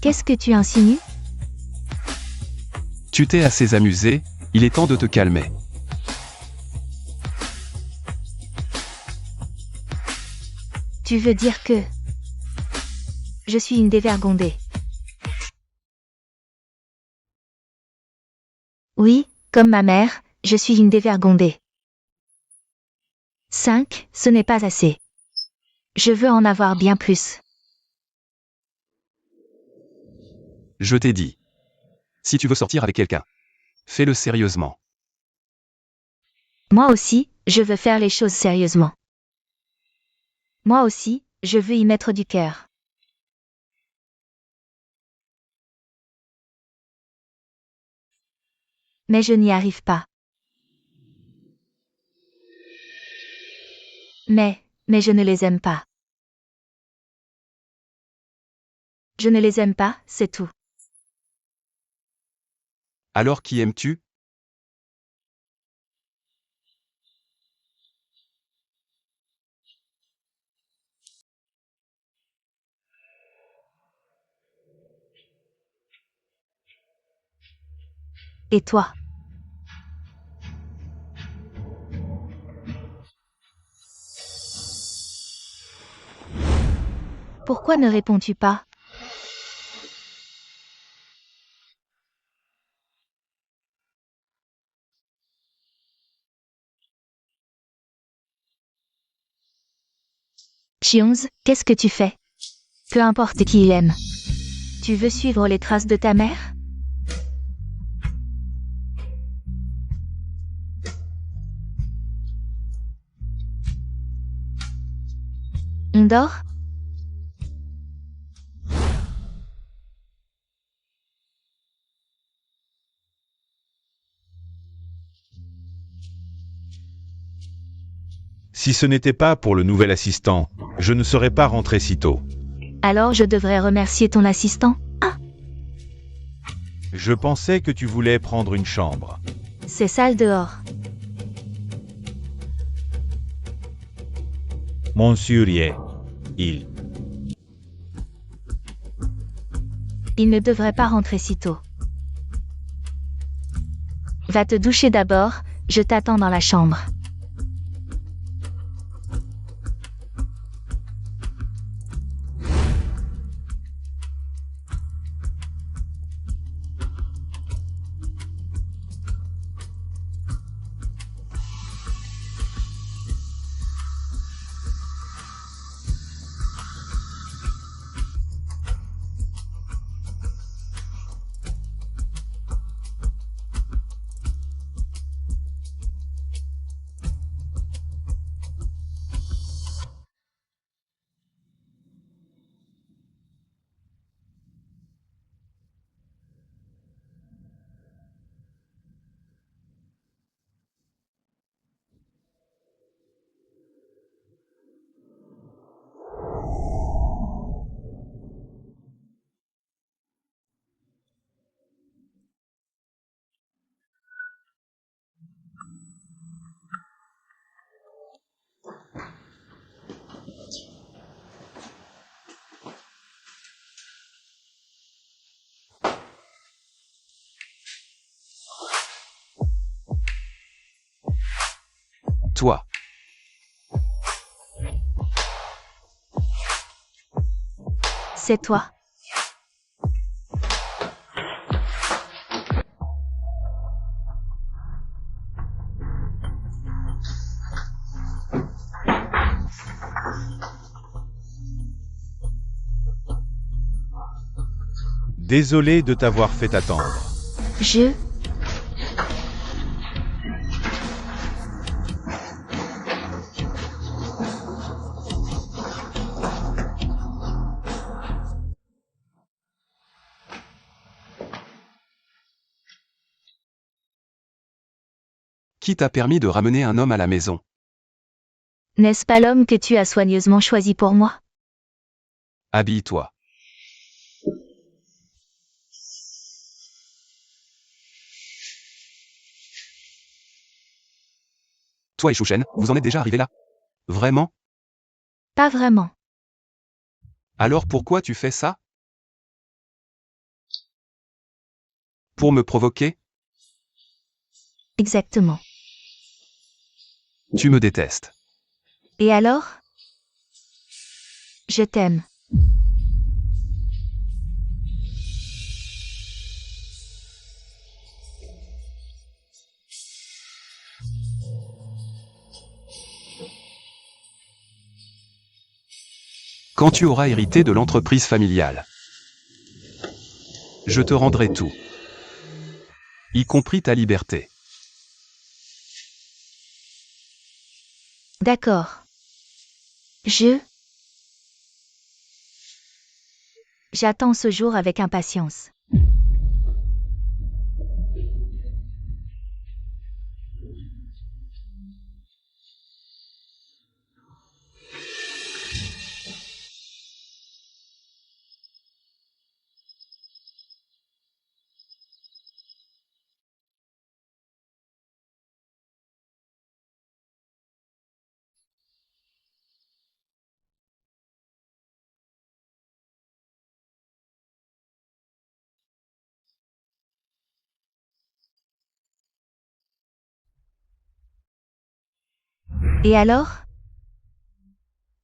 B: Qu'est-ce que tu insinues?
A: Tu t'es assez amusé, il est temps de te calmer.
B: Tu veux dire que... Je suis une dévergondée. Oui, comme ma mère, je suis une dévergondée. 5, ce n'est pas assez. Je veux en avoir bien plus.
A: Je t'ai dit. Si tu veux sortir avec quelqu'un, fais-le sérieusement.
B: Moi aussi, je veux faire les choses sérieusement. Moi aussi, je veux y mettre du cœur. Mais je n'y arrive pas. Mais je ne les aime pas. Je ne les aime pas, c'est tout.
A: Alors qui aimes-tu?
B: Et toi? Pourquoi ne réponds-tu pas? Chi-11, qu'est-ce que tu fais? Peu importe qui il aime. Tu veux suivre les traces de ta mère? On dort?
C: Si ce n'était pas pour le nouvel assistant, je ne serais pas rentré si tôt.
B: Alors je devrais remercier ton assistant?
C: Je pensais que tu voulais prendre une chambre.
B: C'est sale dehors.
C: Monsieur,
B: Il ne devrait pas rentrer si tôt. Va te doucher d'abord, je t'attends dans la chambre.
A: Toi.
B: C'est toi.
C: Désolé de t'avoir fait attendre.
B: Je...
A: Qui t'a permis de ramener un homme à la maison?
B: N'est-ce pas l'homme que tu as soigneusement choisi pour moi?
A: Habille-toi. Toi et Chouchen, vous en êtes déjà arrivés là? Vraiment?
B: Pas vraiment.
A: Alors pourquoi tu fais ça? Pour me provoquer?
B: Exactement.
A: Tu me détestes.
B: Et alors? Je t'aime.
A: Quand tu auras hérité de l'entreprise familiale, je te rendrai tout. Y compris ta liberté.
B: D'accord. J'attends ce jour avec impatience. Et alors?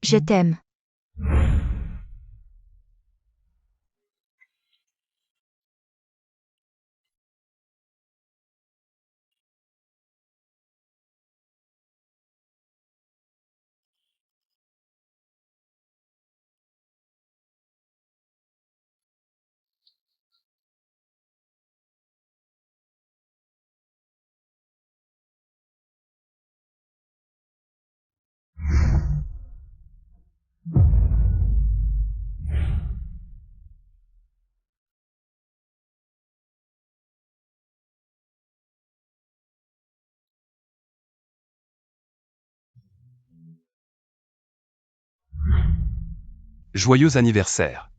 B: Je t'aime.
A: Joyeux anniversaire.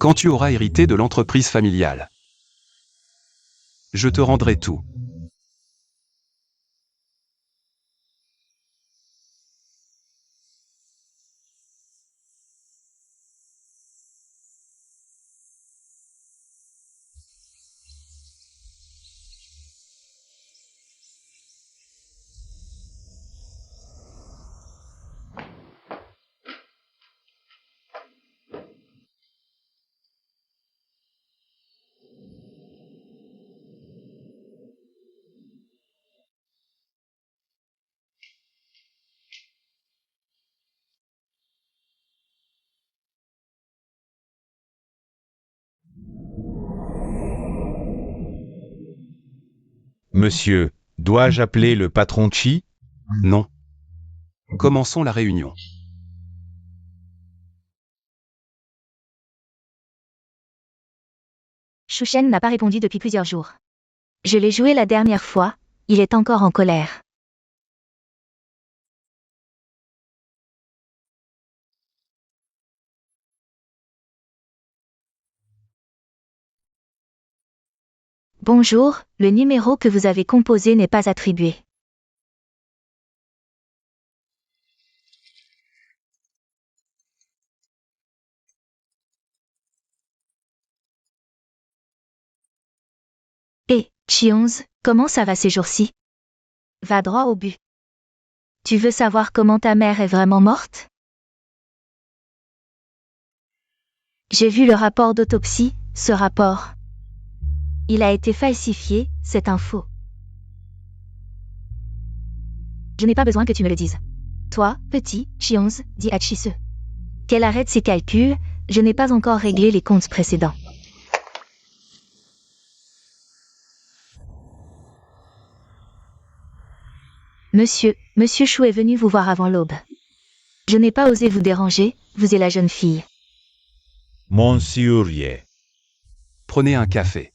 A: Quand tu auras hérité de l'entreprise familiale, je te rendrai tout.
C: Monsieur, dois-je appeler le patron Chi?
A: Non. Commençons la réunion.
B: Shushen n'a pas répondu depuis plusieurs jours. Je l'ai joué la dernière fois, il est encore en colère. Bonjour, le numéro que vous avez composé n'est pas attribué. Chi-11, comment ça va ces jours-ci? Va droit au but. Tu veux savoir comment ta mère est vraiment morte? J'ai vu le rapport d'autopsie, ce rapport. Il a été falsifié, c'est un faux. Je n'ai pas besoin que tu me le dises. Toi, petit, Chi-11, dit à Chi-se. Qu'elle arrête ses calculs, je n'ai pas encore réglé les comptes précédents. Monsieur Chou est venu vous voir avant l'aube. Je n'ai pas osé vous déranger, vous et la jeune fille.
C: Monsieur Ye.
A: Prenez un café.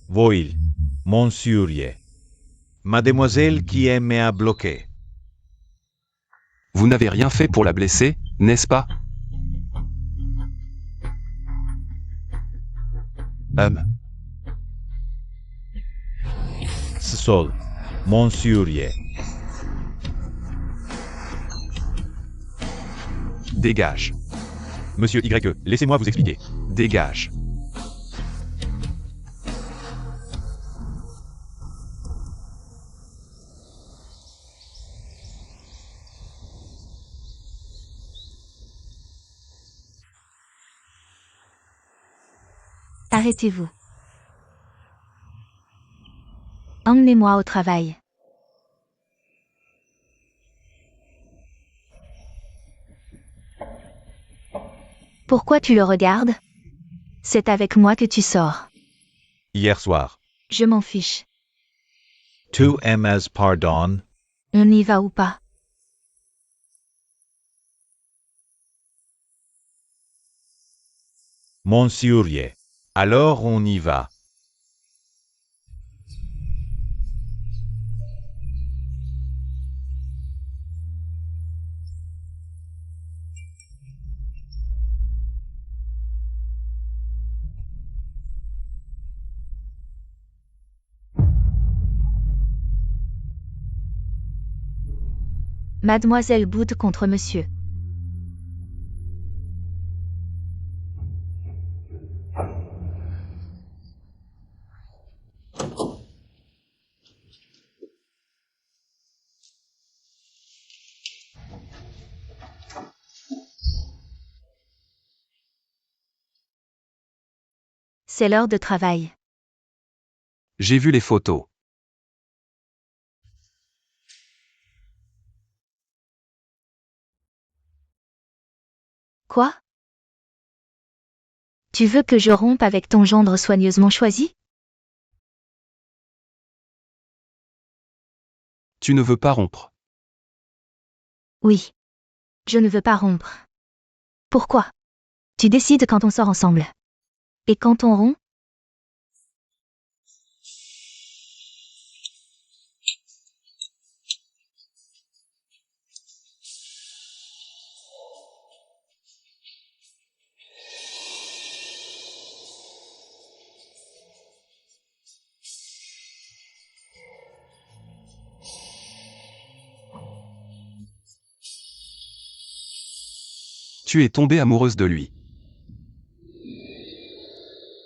C: Voil. Monsieur Ye. Mademoiselle qui aime à bloquer.
A: Vous n'avez rien fait pour la blesser, n'est-ce pas?
C: Sol. Monsieur Ye.
A: Dégage.
C: Monsieur Y, laissez-moi vous expliquer.
A: Dégage.
B: Arrêtez-vous. Emmenez-moi au travail. Pourquoi tu le regardes? C'est avec moi que tu sors.
C: Hier soir.
B: Je m'en fiche.
C: Tu aimes pardon?
B: On y va ou pas?
C: Monsieur Ye. Alors on y va.
B: Mademoiselle Boud contre monsieur. C'est l'heure de travail.
A: J'ai vu les photos.
B: Quoi? Tu veux que je rompe avec ton gendre soigneusement choisi?
A: Tu ne veux pas rompre.
B: Oui. Je ne veux pas rompre. Pourquoi? Tu décides quand on sort ensemble. Et quand on rompt?
A: Tu es tombée amoureuse de lui.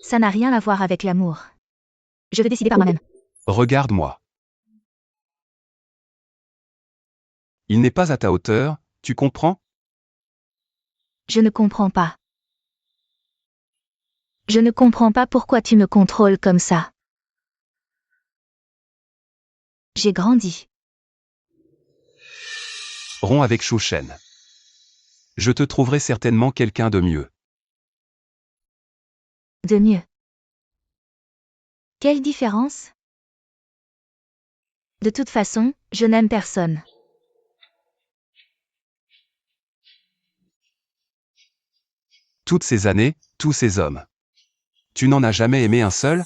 B: Ça n'a rien à voir avec l'amour. Je veux décider par moi-même.
A: Regarde-moi. Il n'est pas à ta hauteur, tu comprends?
B: Je ne comprends pas. Je ne comprends pas pourquoi tu me contrôles comme ça. J'ai grandi.
A: Romps avec Chouchen. Je te trouverai certainement quelqu'un de mieux.
B: De mieux. Quelle différence? De toute façon, je n'aime personne.
A: Toutes ces années, tous ces hommes. Tu n'en as jamais aimé un seul?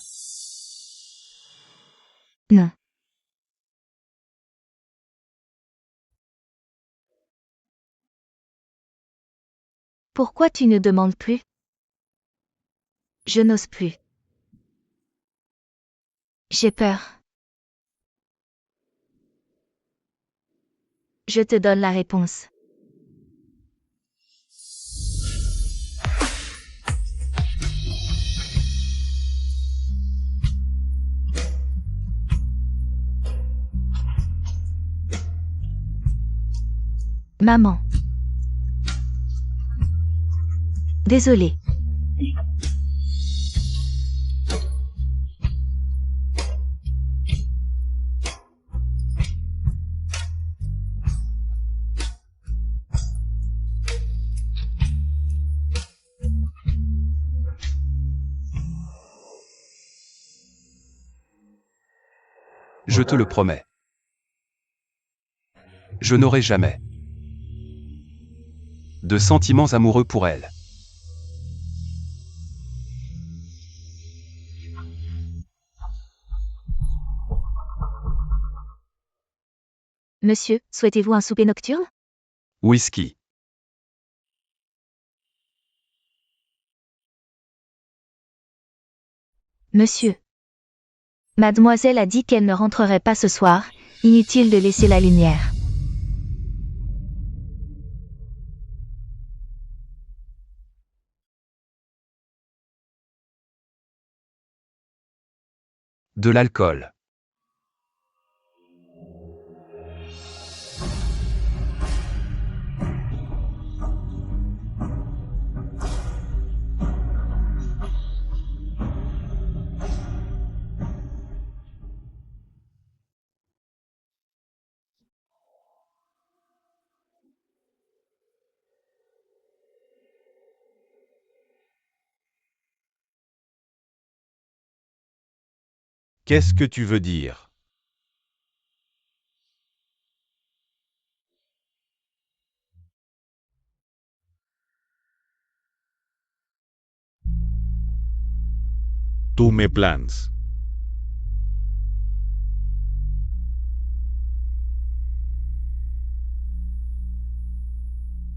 B: Non. Pourquoi tu ne demandes plus? Je n'ose plus. J'ai peur. Je te donne la réponse. Maman. Désolée.
A: Je te le promets. Je n'aurai jamais de sentiments amoureux pour elle.
B: Monsieur, souhaitez-vous un souper nocturne?
A: Whisky.
B: Monsieur. Mademoiselle a dit qu'elle ne rentrerait pas ce soir, inutile de laisser la lumière.
A: De l'alcool.
C: Qu'est-ce que tu veux dire? Tous mes plans.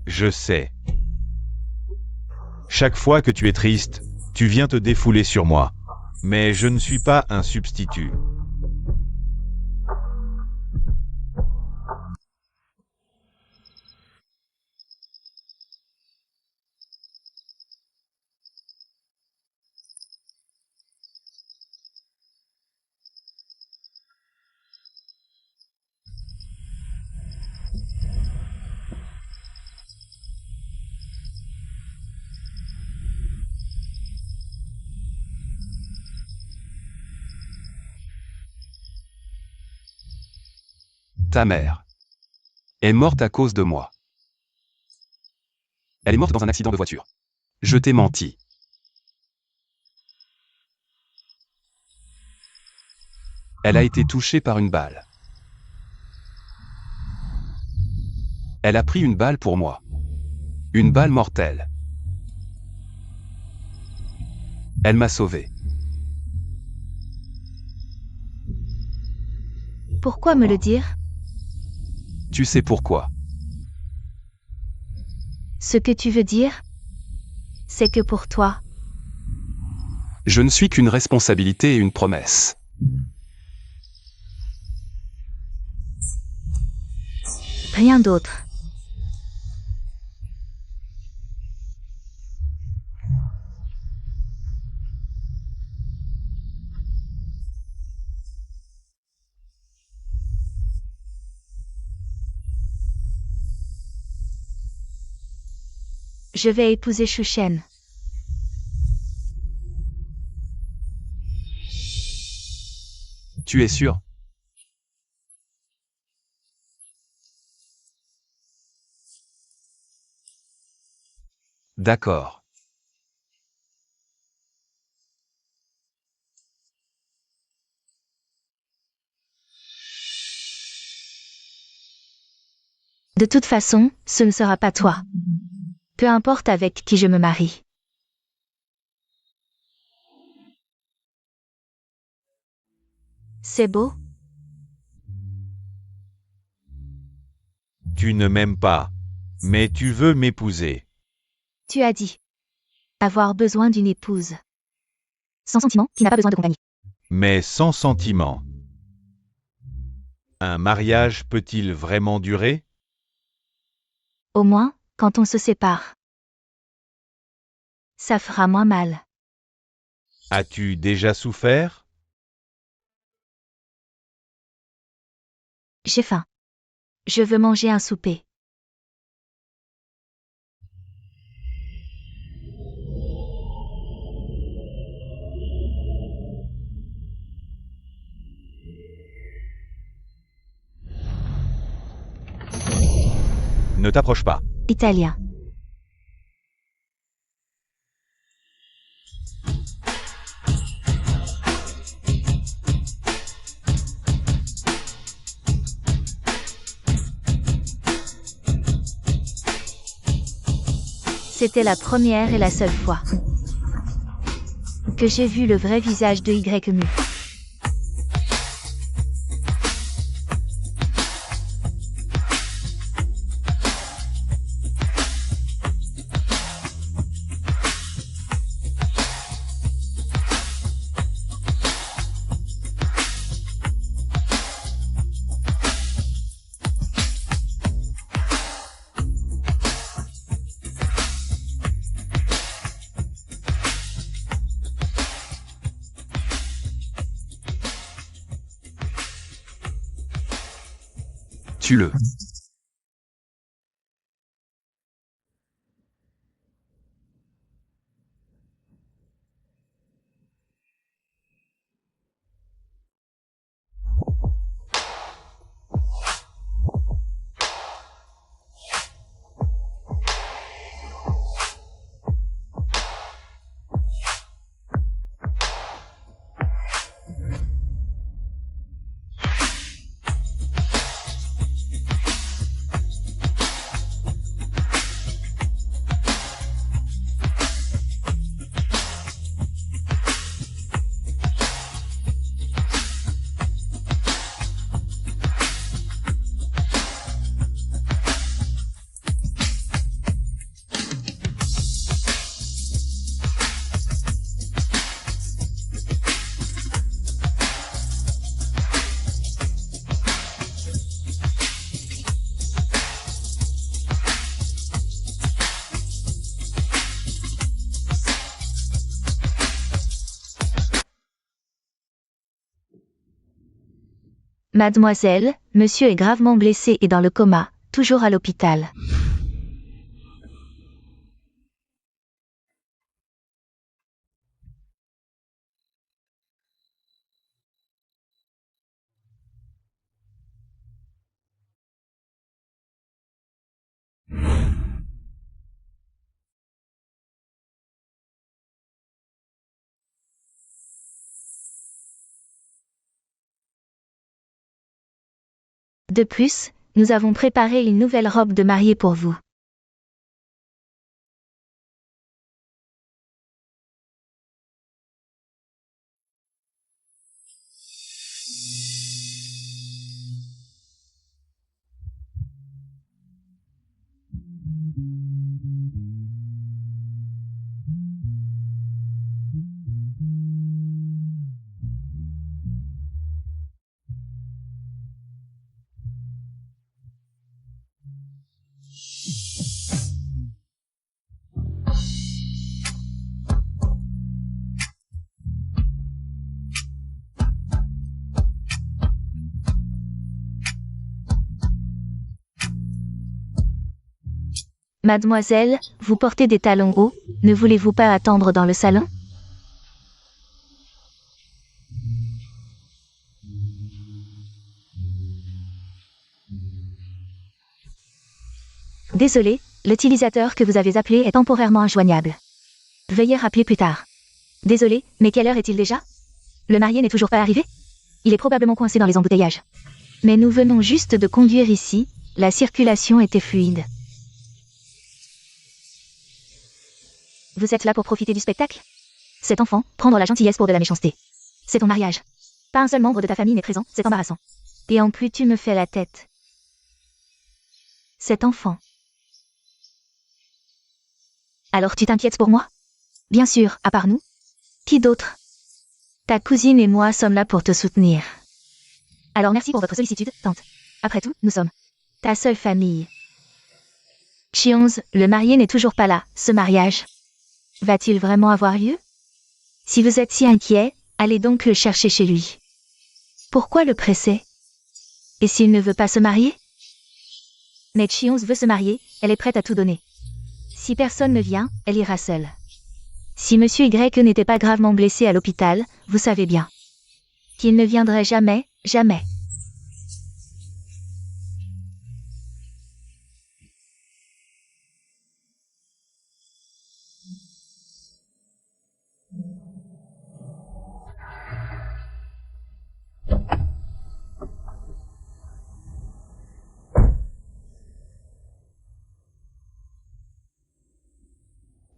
C: Je sais. Chaque fois que tu es triste, tu viens te défouler sur moi. Mais je ne suis pas un substitut.
A: Ta mère est morte à cause de moi. Elle est morte dans un accident de voiture. Je t'ai menti. Elle a été touchée par une balle. Elle a pris une balle pour moi. Une balle mortelle. Elle m'a sauvé.
B: Pourquoi me le dire?
A: Tu sais pourquoi.
B: Ce que tu veux dire, c'est que pour toi,
A: Je ne suis qu'une responsabilité et une promesse.
B: rien d'autre. Je vais épouser Chouchen.
A: Tu es sûr? D'accord.
B: De toute façon, ce ne sera pas toi. Peu importe avec qui je me marie. C'est beau?
C: Tu ne m'aimes pas. Mais tu veux m'épouser.
B: Tu as dit. Avoir besoin d'une épouse. Sans sentiment, qui n'a pas besoin de compagnie.
C: Mais sans sentiment. Un mariage peut-il vraiment durer?
B: Au moins, quand on se sépare. Ça fera moins mal.
C: As-tu déjà souffert?
B: J'ai faim. Je veux manger un souper.
C: Ne t'approche pas.
B: Italien. C'était la première et la seule fois que j'ai vu le vrai visage de Y.mu.
A: Tue-le.
B: Mademoiselle, monsieur est gravement blessé et dans le coma, toujours à l'hôpital. De plus, nous avons préparé une nouvelle robe de mariée pour vous. Mademoiselle, vous portez des talons hauts, ne voulez-vous pas attendre dans le salon? Désolé, l'utilisateur que vous avez appelé est temporairement injoignable. Veuillez rappeler plus tard. Désolé, mais quelle heure est-il déjà? Le marié n'est toujours pas arrivé? Il est probablement coincé dans les embouteillages. Mais nous venons juste de conduire ici, la circulation était fluide. Vous êtes là pour profiter du spectacle? Cet enfant, prendre la gentillesse pour de la méchanceté. C'est ton mariage. Pas un seul membre de ta famille n'est présent, c'est embarrassant. Et en plus tu me fais la tête. Cet enfant. Alors tu t'inquiètes pour moi? Bien sûr, à part nous. Qui d'autre? Ta cousine et moi sommes là pour te soutenir. Alors merci pour votre sollicitude, tante. Après tout, nous sommes ta seule famille. Chionz, le marié n'est toujours pas là, ce mariage. Va-t-il vraiment avoir lieu? Si vous êtes si inquiet, allez donc le chercher chez lui. Pourquoi le presser? Et s'il ne veut pas se marier? Mais Chionz veut se marier, elle est prête à tout donner. Si personne ne vient, elle ira seule. Si Monsieur Y n'était pas gravement blessé à l'hôpital, vous savez bien qu'il ne viendrait jamais, jamais.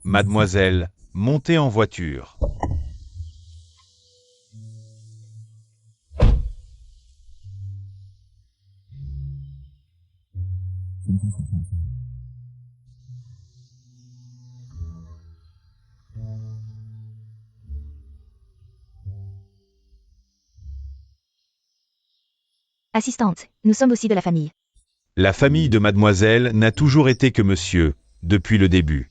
C: Mademoiselle, montez en voiture.
B: Assistante, nous sommes aussi de la famille.
C: La famille de mademoiselle n'a toujours été que monsieur, depuis le début.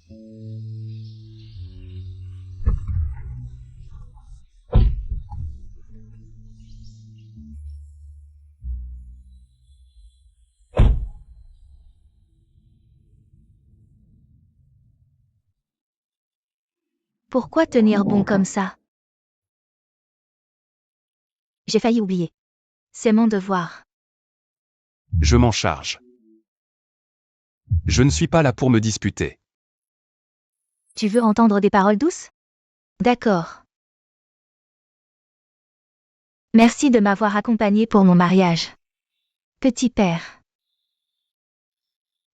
B: Pourquoi tenir bon comme ça? J'ai failli oublier. C'est mon devoir.
A: Je m'en charge. Je ne suis pas là pour me disputer.
B: Tu veux entendre des paroles douces? D'accord. Merci de m'avoir accompagné pour mon mariage. Petit père.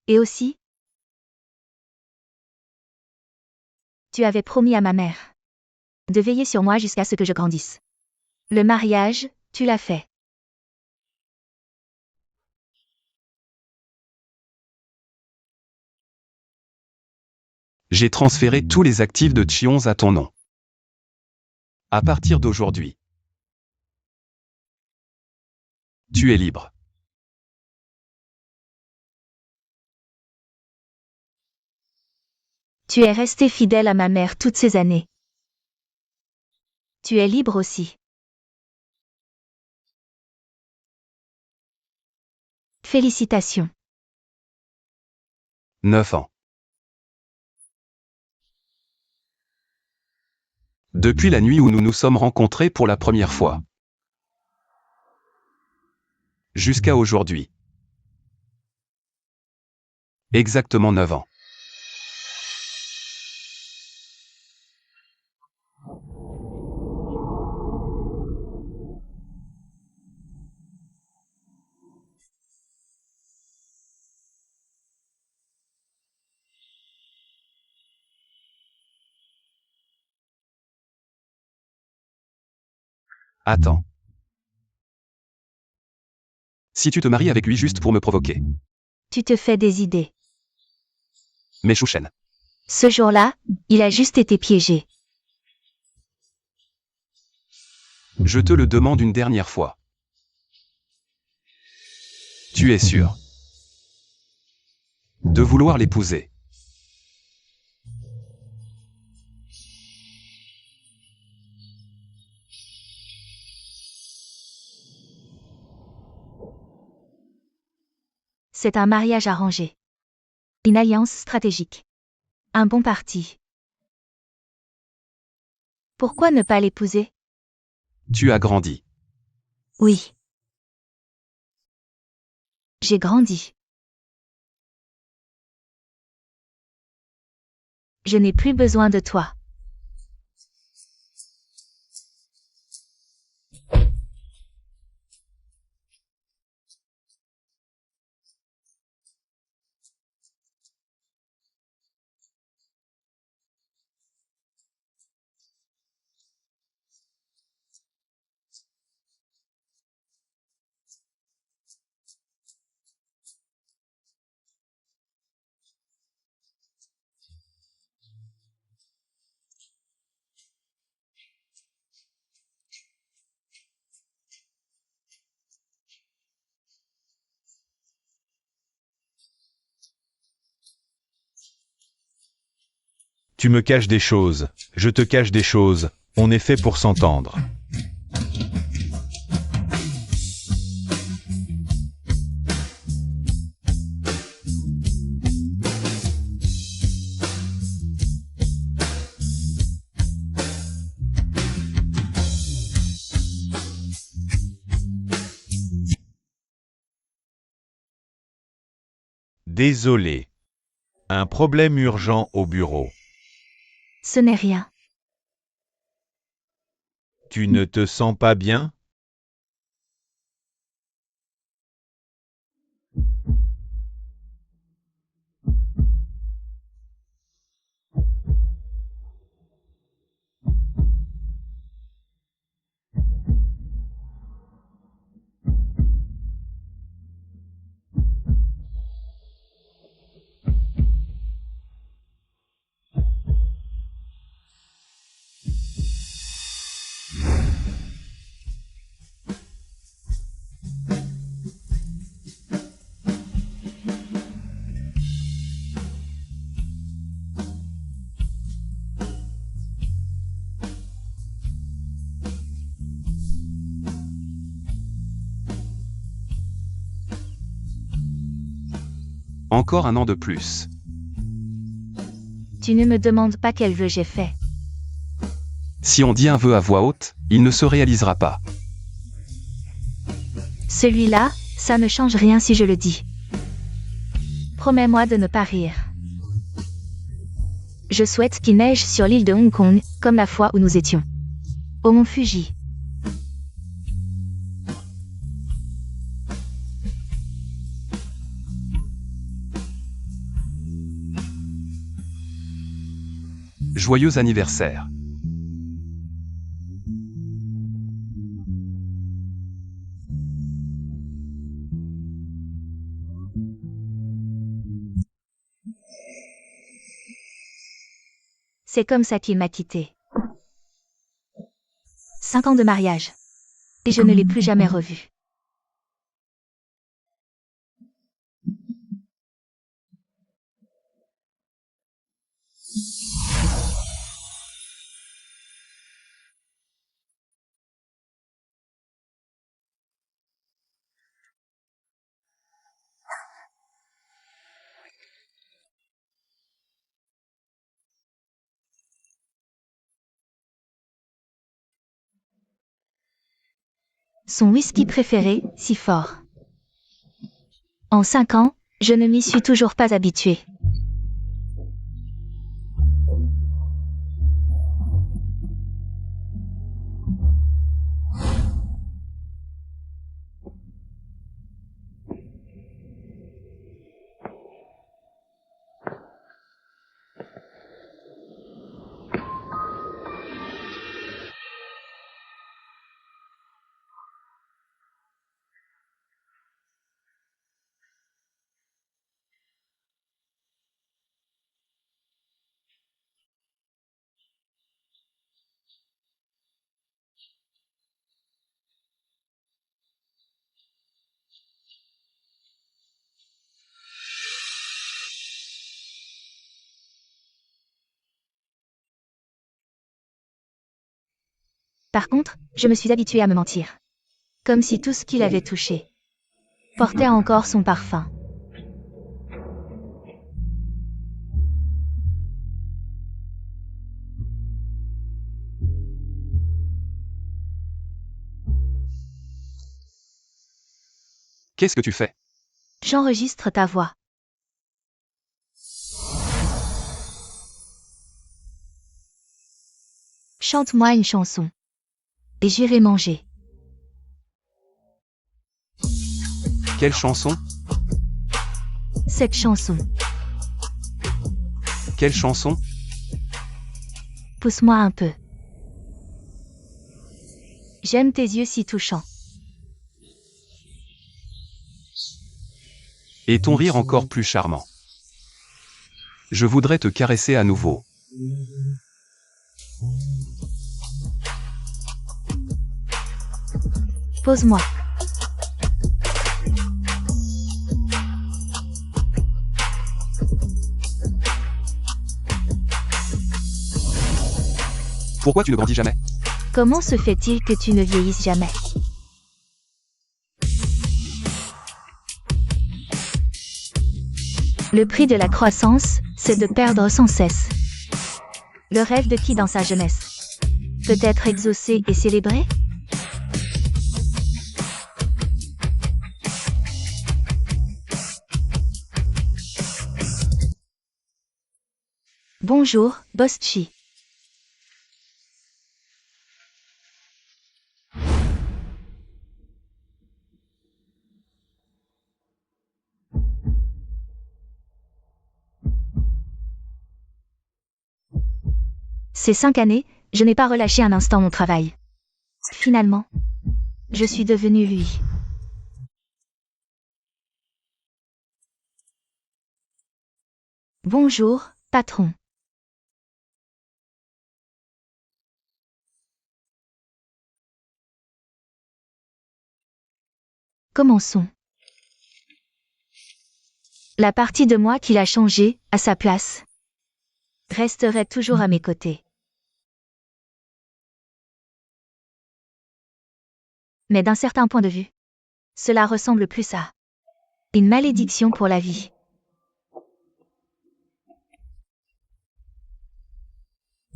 B: Et aussi, tu avais promis à ma mère de veiller sur moi jusqu'à ce que je grandisse. Le mariage, tu l'as fait.
A: J'ai transféré tous les actifs de Chionz à ton nom. À partir d'aujourd'hui, tu es libre.
B: Tu es resté fidèle à ma mère toutes ces années. Tu es libre aussi. Félicitations.
A: 9 ans. Depuis la nuit où nous nous sommes rencontrés pour la première fois. Jusqu'à aujourd'hui. Exactement 9 ans. Attends. Si tu te maries avec lui juste pour me provoquer.
B: Tu te fais des idées.
A: Mais Chouchen.
B: Ce jour-là, il a juste été piégé.
A: Je te le demande une dernière fois. Tu es sûr de vouloir l'épouser?
B: C'est un mariage arrangé. Une alliance stratégique. Un bon parti. Pourquoi ne pas l'épouser?
A: Tu as grandi.
B: Oui. J'ai grandi. Je n'ai plus besoin de toi.
C: Tu me caches des choses, je te cache des choses, on est fait pour s'entendre. Désolé. Un problème urgent au bureau.
B: Ce n'est rien.
C: Tu ne te sens pas bien?
A: Encore un an de plus.
B: Tu ne me demandes pas quel vœu j'ai fait.
A: Si on dit un vœu à voix haute, il ne se réalisera pas.
B: Celui-là, ça ne change rien si je le dis. Promets-moi de ne pas rire. Je souhaite qu'il neige sur l'île de Hong Kong, comme la fois où nous étions. Au mont Fuji.
A: Joyeux anniversaire.
B: C'est comme ça qu'il m'a quitté. 5 ans de mariage. Et je ne l'ai plus jamais revu. Son whisky préféré, si fort. En 5 ans, je ne m'y suis toujours pas habituée. Par contre, je me suis habituée à me mentir. Comme si tout ce qu'il avait touché portait encore son parfum.
A: Qu'est-ce que tu fais?
B: J'enregistre ta voix. Chante-moi une chanson. Et j'irai manger.
A: Quelle chanson?
B: Cette chanson.
A: Quelle chanson?
B: Pousse-moi un peu. J'aime tes yeux si touchants.
A: Et ton rire encore plus charmant. Je voudrais te caresser à nouveau.
B: Pose-moi.
A: Pourquoi tu ne grandis jamais?
B: Comment se fait-il que tu ne vieillisses jamais? Le prix de la croissance, c'est de perdre sans cesse. Le rêve de qui dans sa jeunesse? Peut-être exaucé et célébré? Bonjour, Boss Chi. Ces 5 années, je n'ai pas relâché un instant mon travail. Finalement, je suis devenue lui. Bonjour, patron. Commençons. La partie de moi qui l'a changé, à sa place, resterait toujours à mes côtés. Mais d'un certain point de vue, cela ressemble plus à une malédiction pour la vie.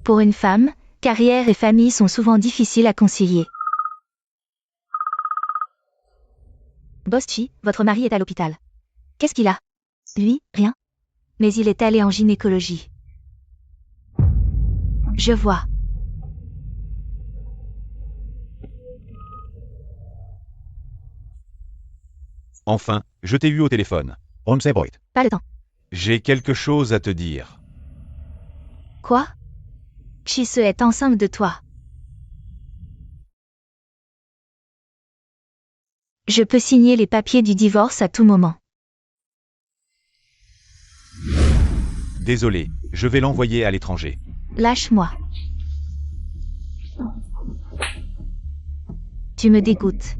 B: Pour une femme, carrière et famille sont souvent difficiles à concilier. Boss Chi, votre mari est à l'hôpital. Qu'est-ce qu'il a? Lui, rien. Mais il est allé en gynécologie. Je vois.
C: Enfin, je t'ai eu au téléphone. On s'est bruit.
B: Pas le temps.
C: J'ai quelque chose à te dire.
B: Quoi? Chi-se est enceinte de toi. Je peux signer les papiers du divorce à tout moment.
C: Désolé, je vais l'envoyer à l'étranger.
B: Lâche-moi. Tu me dégoûtes.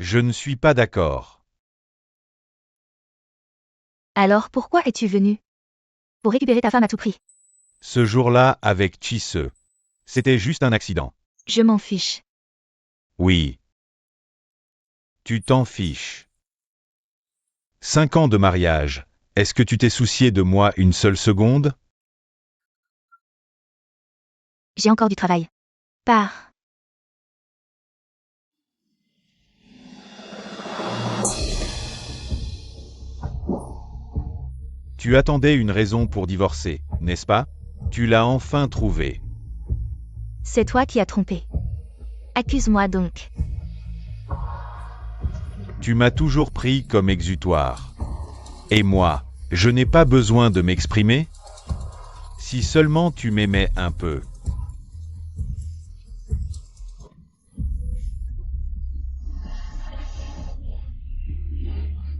C: Je ne suis pas d'accord.
B: Alors pourquoi es-tu venu? Pour récupérer ta femme à tout prix.
C: Ce jour-là avec Chi-se. C'était juste un accident.
B: Je m'en fiche.
C: Oui. Tu t'en fiches. 5 ans de mariage. Est-ce que tu t'es soucié de moi une seule seconde?
B: J'ai encore du travail. Pars.
C: Tu attendais une raison pour divorcer, n'est-ce pas? Tu l'as enfin trouvée.
B: C'est toi qui as trompé. Accuse-moi donc.
C: Tu m'as toujours pris comme exutoire. Et moi, je n'ai pas besoin de m'exprimer? Si seulement tu m'aimais un peu.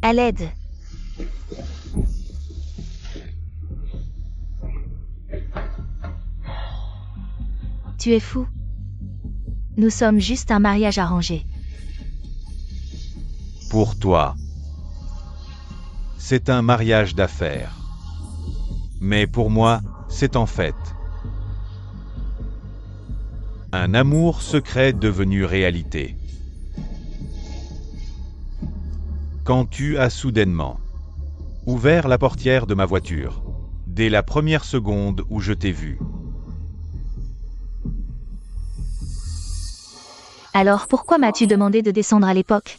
B: À l'aide. Tu es fou. Nous sommes juste un mariage arrangé.
C: Pour toi. C'est un mariage d'affaires. Mais pour moi, c'est en fait un amour secret devenu réalité. Quand tu as soudainement ouvert la portière de ma voiture, dès la première seconde où je t'ai vu.
B: Alors pourquoi m'as-tu demandé de descendre à l'époque?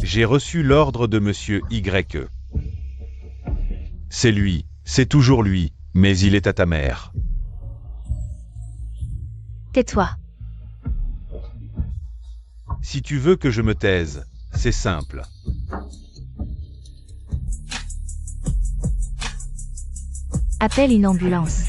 C: J'ai reçu l'ordre de monsieur Y. C'est lui, c'est toujours lui, mais il est à ta mère.
B: Tais-toi.
C: Si tu veux que je me taise, c'est simple.
B: Appelle une ambulance.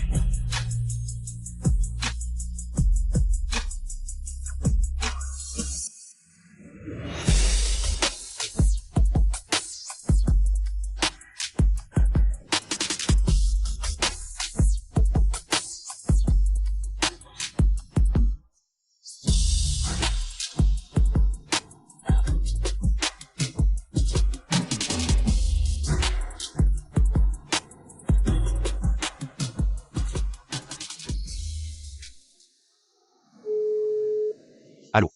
A: Allô?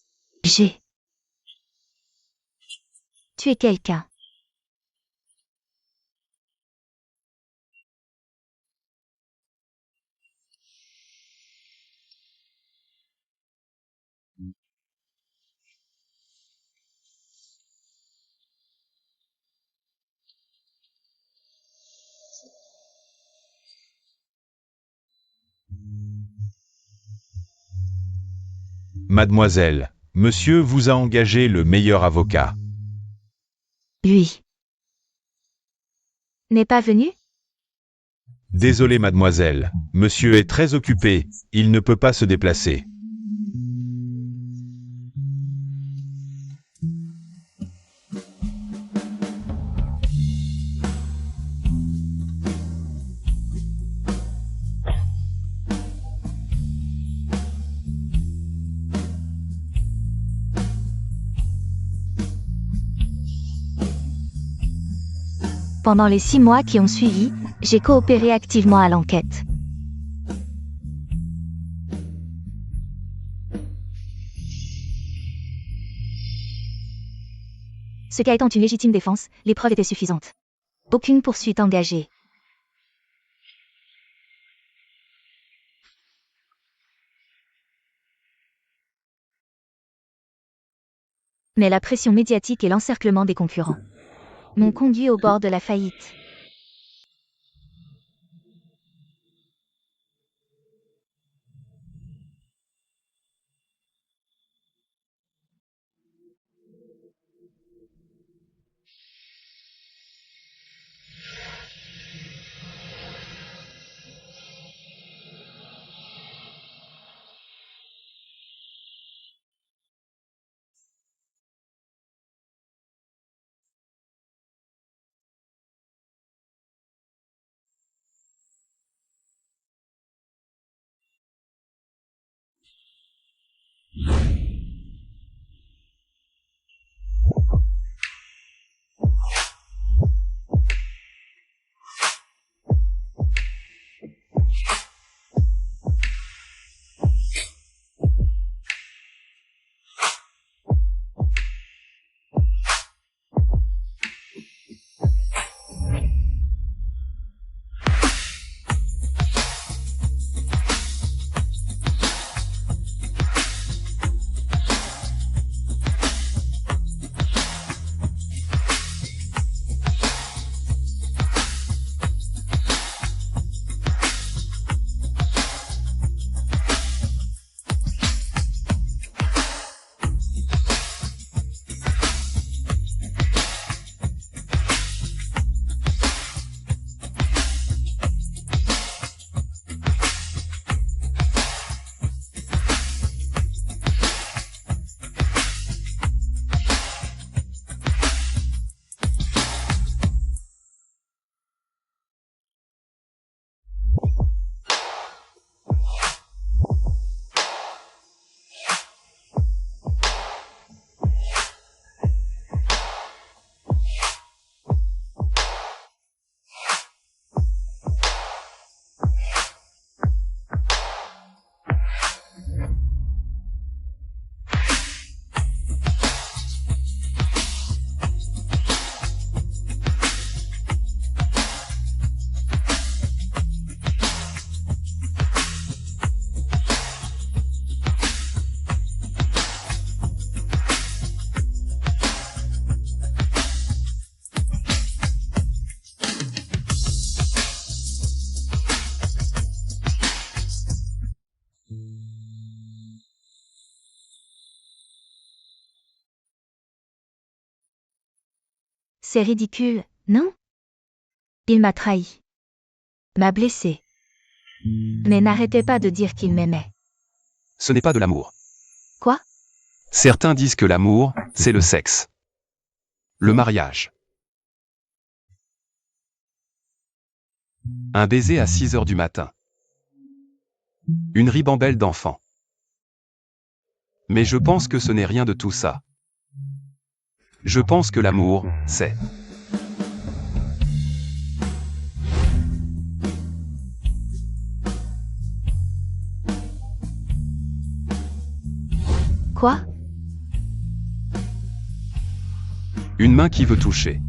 B: J'ai tué quelqu'un.
C: Mademoiselle, monsieur vous a engagé le meilleur avocat.
B: Lui n'est pas venu?
C: Désolé mademoiselle, monsieur est très occupé, il ne peut pas se déplacer.
B: Pendant les 6 mois qui ont suivi, j'ai coopéré activement à l'enquête. Ce cas étant une légitime défense, les preuves étaient suffisantes. Aucune poursuite engagée. Mais la pression médiatique et l'encerclement des concurrents m'ont conduit au bord de la faillite. C'est ridicule, non? Il m'a trahi. M'a blessé. Mais n'arrêtez pas de dire qu'il m'aimait.
A: Ce n'est pas de l'amour.
B: Quoi?
A: Certains disent que l'amour, c'est le sexe. Le mariage. Un baiser à 6 heures du matin. Une ribambelle d'enfants. Mais je pense que ce n'est rien de tout ça. Je pense que l'amour, c'est...
B: Quoi?
A: Une main qui veut toucher.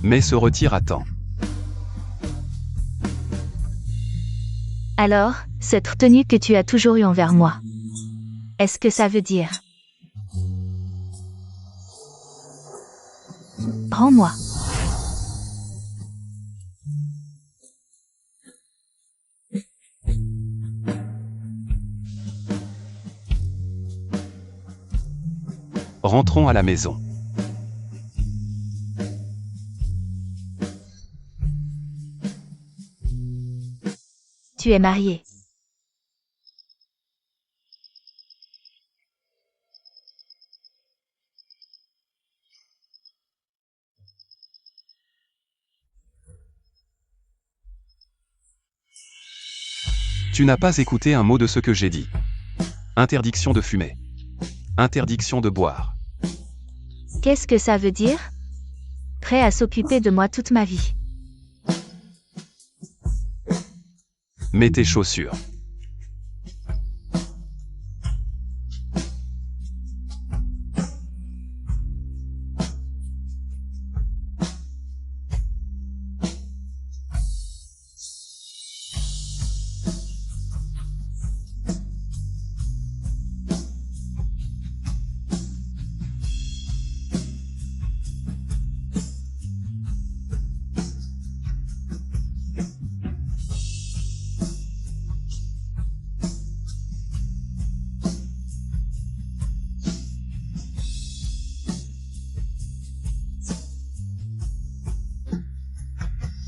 A: Mais se retire à temps.
B: Alors, cette retenue que tu as toujours eue envers moi. Est-ce que ça veut dire? Rends-moi.
A: Rentrons à la maison.
B: Tu es marié.
A: Tu n'as pas écouté un mot de ce que j'ai dit. Interdiction de fumer. Interdiction de boire.
B: Qu'est-ce que ça veut dire? Prêt à s'occuper de moi toute ma vie.
A: Mets tes chaussures.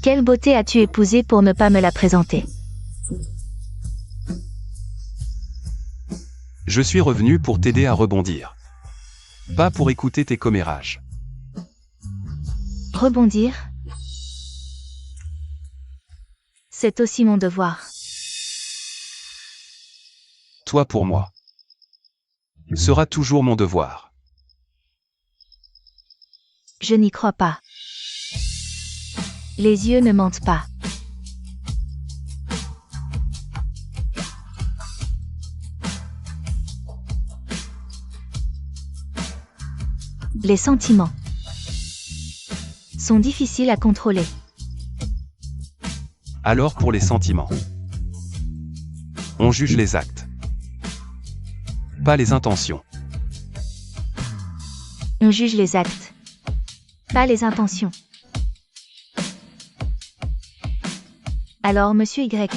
B: Quelle beauté as-tu épousée pour ne pas me la présenter?
A: Je suis revenu pour t'aider à rebondir. Pas pour écouter tes commérages.
B: Rebondir? C'est aussi mon devoir.
A: Toi pour moi. Sera toujours mon devoir.
B: Je n'y crois pas. Les yeux ne mentent pas. Les sentiments sont difficiles à contrôler.
A: Alors pour les sentiments. On juge les actes. Pas les intentions.
B: On juge les actes, pas les intentions. Alors, monsieur YE,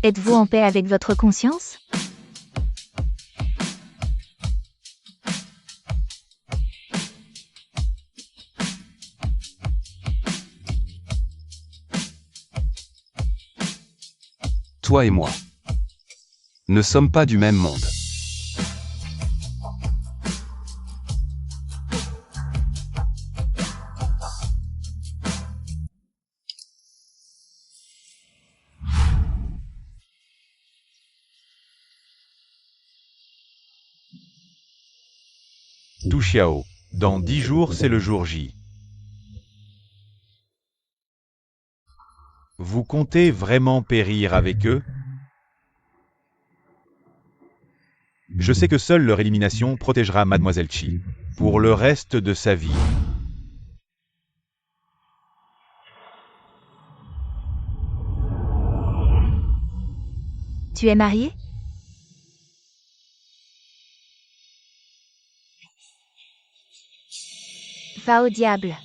B: êtes-vous en paix avec votre conscience?
A: Toi et moi ne sommes pas du même monde.
C: Tu Xiao, dans 10 jours, c'est le jour J. Vous comptez vraiment périr avec eux? Je sais que seule leur élimination protégera Mademoiselle Chi pour le reste de sa vie.
B: Tu es marié? Va au diable.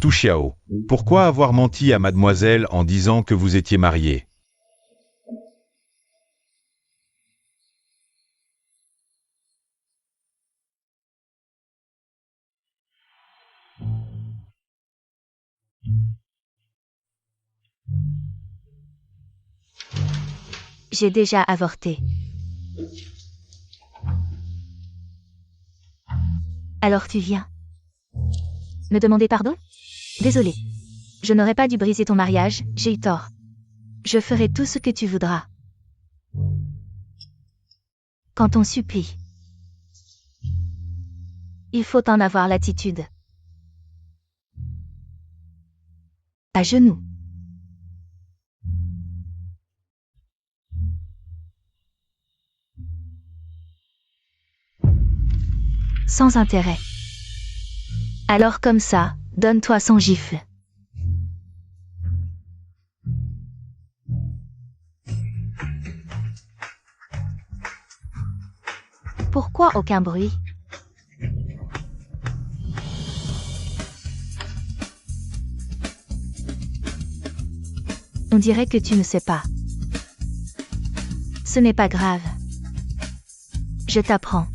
C: Tu Xiao, pourquoi avoir menti à mademoiselle en disant que vous étiez marié?
B: J'ai déjà avorté. Alors tu viens me demander pardon? Désolé. Je n'aurais pas dû briser ton mariage, j'ai eu tort. Je ferai tout ce que tu voudras. Quand on supplie, il faut en avoir l'attitude. À genoux. Sans intérêt. Alors comme ça, donne-toi son gifle. Pourquoi aucun bruit? On dirait que tu ne sais pas. Ce n'est pas grave. Je t'apprends.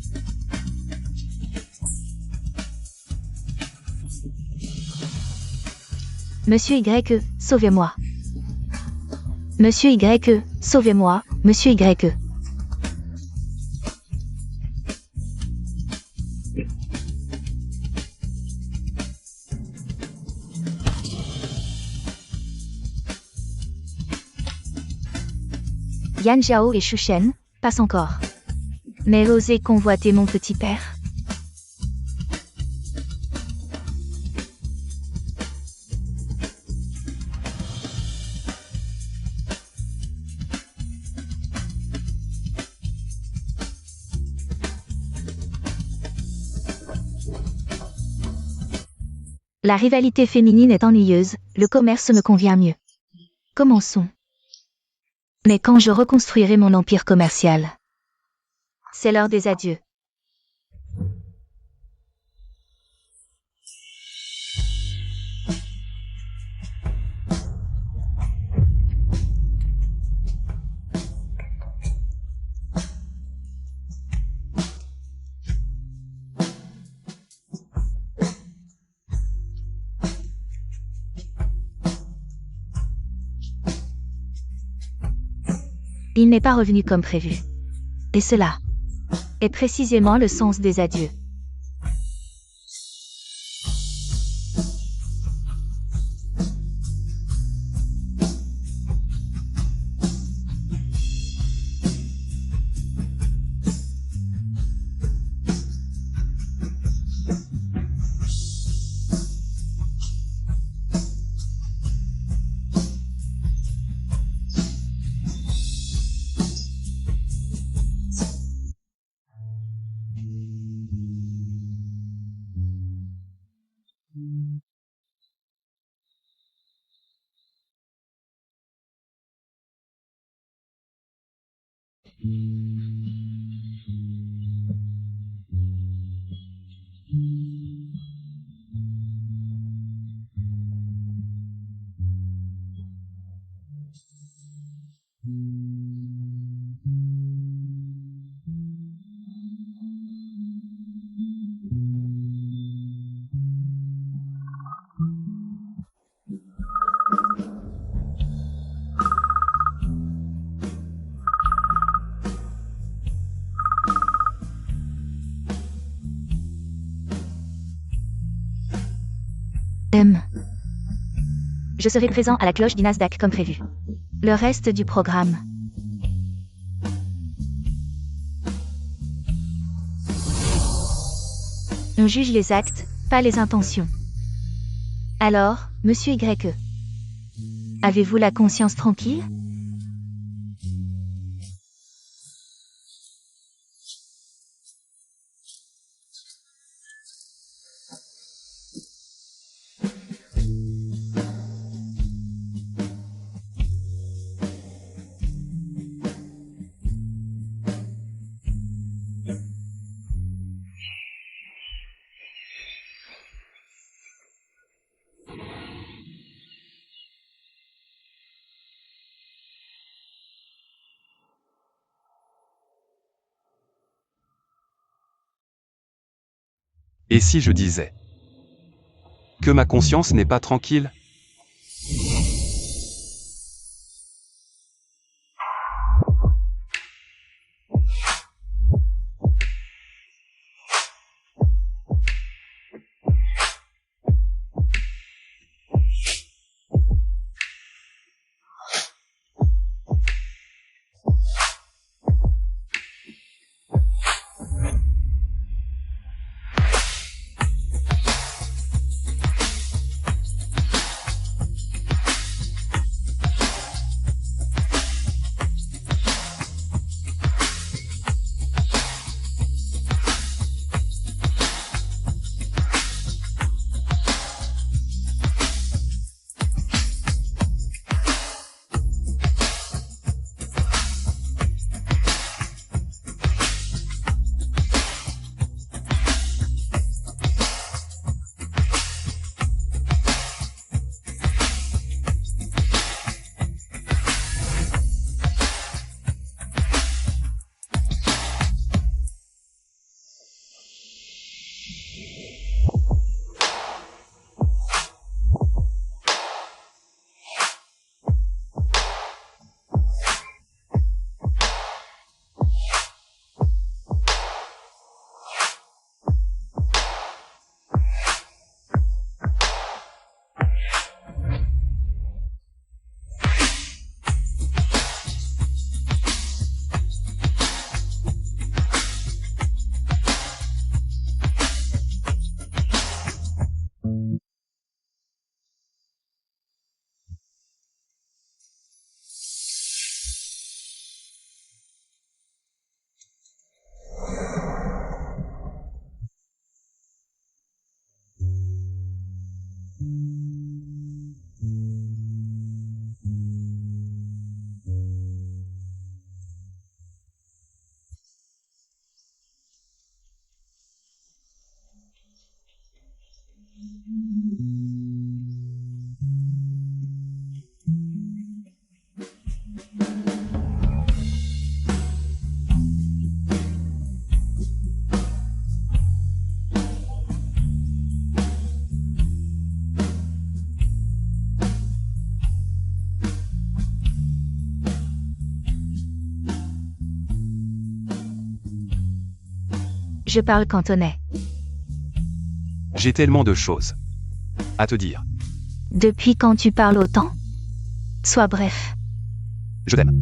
B: Monsieur Y, sauvez-moi. Monsieur Y, sauvez-moi, Monsieur Y. Yan Zhao et Shu Shen, passe encore. Mais osez convoiter mon petit père. La rivalité féminine est ennuyeuse, le commerce me convient mieux. Commençons. Mais quand je reconstruirai mon empire commercial? C'est l'heure des adieux. Il n'est pas revenu comme prévu. Et cela est précisément le sens des adieux. Je serai présent à la cloche du Nasdaq comme prévu. Le reste du programme. On juge les actes, pas les intentions. Alors, Monsieur Y, avez-vous la conscience tranquille?
A: Et si je disais que ma conscience n'est pas tranquille?
B: Je parle cantonais.
A: J'ai tellement de choses à te dire.
B: Depuis quand tu parles autant? Sois bref.
A: Je t'aime.